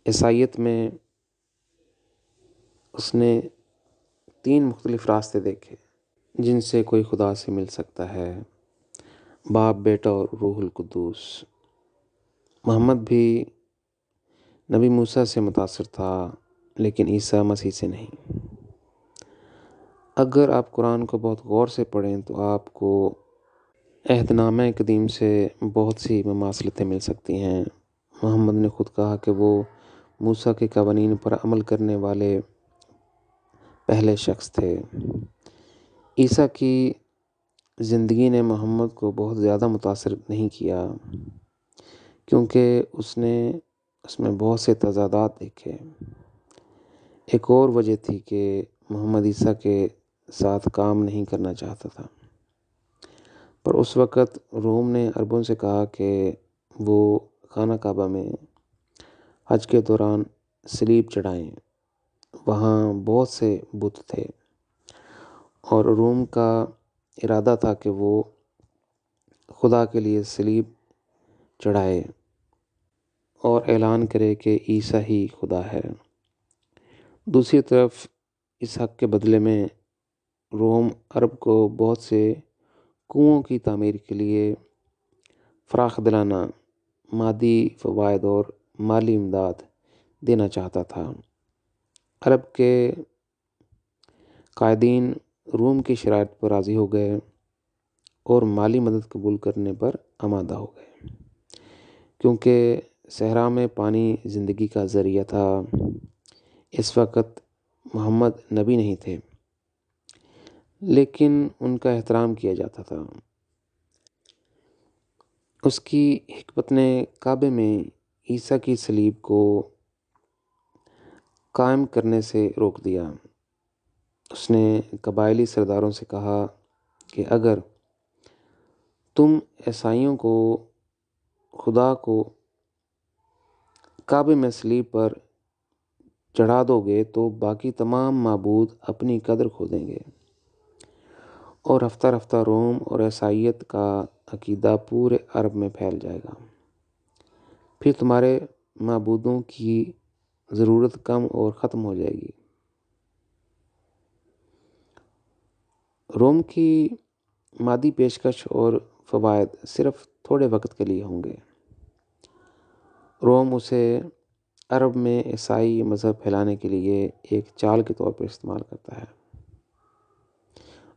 [SPEAKER 1] عیسائیت میں اس نے 3 مختلف راستے دیکھے جن سے کوئی خدا سے مل سکتا ہے: باپ، بیٹا اور روح القدس۔ محمد بھی نبی موسیٰ سے متاثر تھا لیکن عیسیٰ مسیح سے نہیں۔ اگر آپ قرآن کو بہت غور سے پڑھیں تو آپ کو عہد نامہ قدیم سے بہت سی مماثلتیں مل سکتی ہیں۔ محمد نے خود کہا کہ وہ موسیٰ کے قوانین پر عمل کرنے والے پہلے شخص تھے۔ عیسیٰ کی زندگی نے محمد کو بہت زیادہ متاثر نہیں کیا کیونکہ اس نے اس میں بہت سے تضادات دیکھے۔ ایک اور وجہ تھی کہ محمد عیسیٰ کے ساتھ کام نہیں کرنا چاہتا تھا، پر اس وقت روم نے عربوں سے کہا کہ وہ خانہ کعبہ میں حج کے دوران صلیب چڑھائیں۔ وہاں بہت سے بت تھے اور روم کا ارادہ تھا کہ وہ خدا کے لیے صلیب چڑھائے اور اعلان کرے کہ عیسیٰ ہی خدا ہے۔ دوسری طرف اس حق کے بدلے میں روم عرب کو بہت سے کنوؤں کی تعمیر کے لیے فراخ دلانہ مادی فوائد اور مالی امداد دینا چاہتا تھا۔ عرب کے قائدین روم کی شرائط پر راضی ہو گئے اور مالی مدد قبول کرنے پر آمادہ ہو گئے کیونکہ صحرا میں پانی زندگی کا ذریعہ تھا۔ اس وقت محمد نبی نہیں تھے لیکن ان کا احترام کیا جاتا تھا۔ اس کی حکمت نے کعبے میں عیسیٰ کی صلیب کو قائم کرنے سے روک دیا۔ اس نے قبائلی سرداروں سے کہا کہ اگر تم عیسائیوں کو خدا کو کعبے میں صلیب پر چڑھا دو گے تو باقی تمام معبود اپنی قدر کھو دیں گے اور رفتہ رفتہ روم اور عیسائیت کا عقیدہ پورے عرب میں پھیل جائے گا۔ پھر تمہارے معبودوں کی ضرورت کم اور ختم ہو جائے گی۔ روم کی مادی پیشکش اور فوائد صرف تھوڑے وقت کے لیے ہوں گے۔ روم اسے عرب میں عیسائی مذہب پھیلانے کے لیے ایک چال کے طور پر استعمال کرتا ہے۔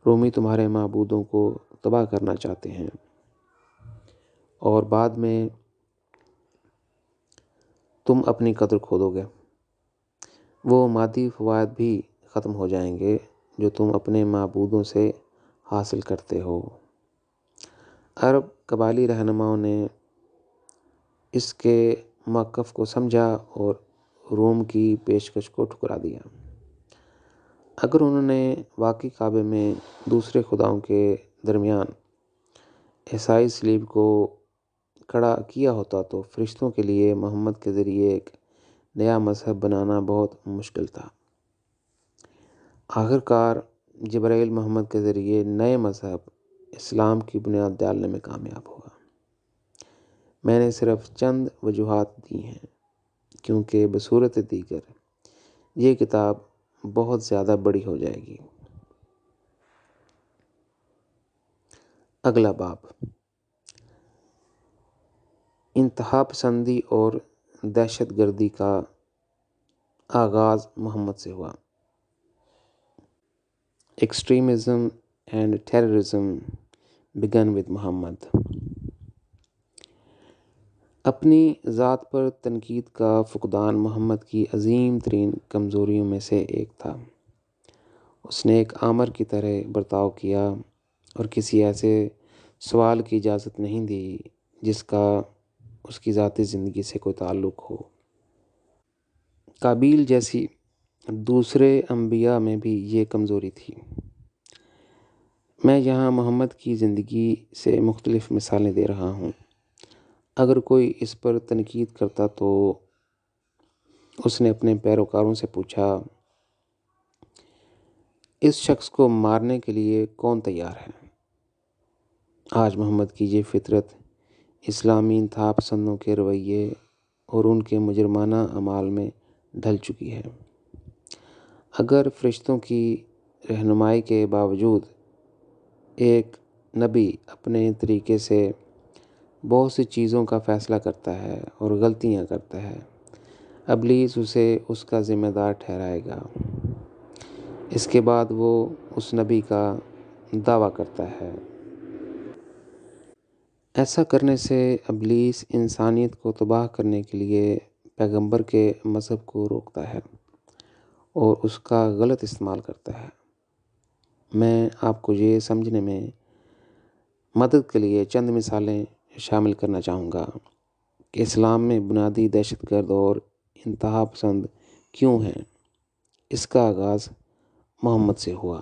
[SPEAKER 1] رومی تمہارے معبودوں کو تباہ کرنا چاہتے ہیں اور بعد میں تم اپنی قدر کھو دو گے۔ وہ مادی فوائد بھی ختم ہو جائیں گے جو تم اپنے معبودوں سے حاصل کرتے ہو۔ عرب قبائلی رہنماؤں نے اس کے موقف کو سمجھا اور روم کی پیشکش کو ٹھکرا دیا۔ اگر انہوں نے واقعی کعبے میں دوسرے خداؤں کے درمیان عیسائی صلیب کو کھڑا کیا ہوتا تو فرشتوں کے لیے محمد کے ذریعے ایک نیا مذہب بنانا بہت مشکل تھا۔ آخر کار جبرائیل محمد کے ذریعے نئے مذہب اسلام کی بنیاد ڈالنے میں کامیاب ہوا۔ میں نے صرف چند وجوہات دی ہیں کیونکہ بصورت دیگر یہ کتاب بہت زیادہ بڑی ہو جائے گی۔ اگلا باب، انتہا پسندی اور دہشت گردی کا آغاز محمد سے ہوا۔ Extremism and terrorism began with محمد۔ اپنی ذات پر تنقید کا فقدان محمد کی عظیم ترین کمزوریوں میں سے ایک تھا۔ اس نے ایک آمر کی طرح برتاؤ کیا اور کسی ایسے سوال کی اجازت نہیں دی جس کا اس کی ذاتی زندگی سے کوئی تعلق ہو۔ قابیل جیسی دوسرے انبیاء میں بھی یہ کمزوری تھی۔ میں یہاں محمد کی زندگی سے مختلف مثالیں دے رہا ہوں۔ اگر کوئی اس پر تنقید کرتا تو اس نے اپنے پیروکاروں سے پوچھا، اس شخص کو مارنے کے لیے کون تیار ہے؟
[SPEAKER 2] آج محمد کی یہ فطرت اسلامی انتہا پسندوں کے رویے اور ان کے مجرمانہ اعمال میں ڈھل چکی ہے۔ اگر فرشتوں کی رہنمائی کے باوجود ایک نبی اپنے طریقے سے بہت سی چیزوں کا فیصلہ کرتا ہے اور غلطیاں کرتا ہے، ابلیس اسے اس کا ذمہ دار ٹھہرائے گا۔ اس کے بعد وہ اس نبی کا دعویٰ کرتا ہے۔ ایسا کرنے سے ابلیس انسانیت کو تباہ کرنے کے لیے پیغمبر کے مذہب کو روکتا ہے اور اس کا غلط استعمال کرتا ہے۔ میں آپ کو یہ سمجھنے میں مدد کے لیے چند مثالیں شامل کرنا چاہوں گا کہ اسلام میں بنیادی دہشت گرد اور انتہا پسند کیوں ہیں۔ اس کا آغاز محمد سے ہوا۔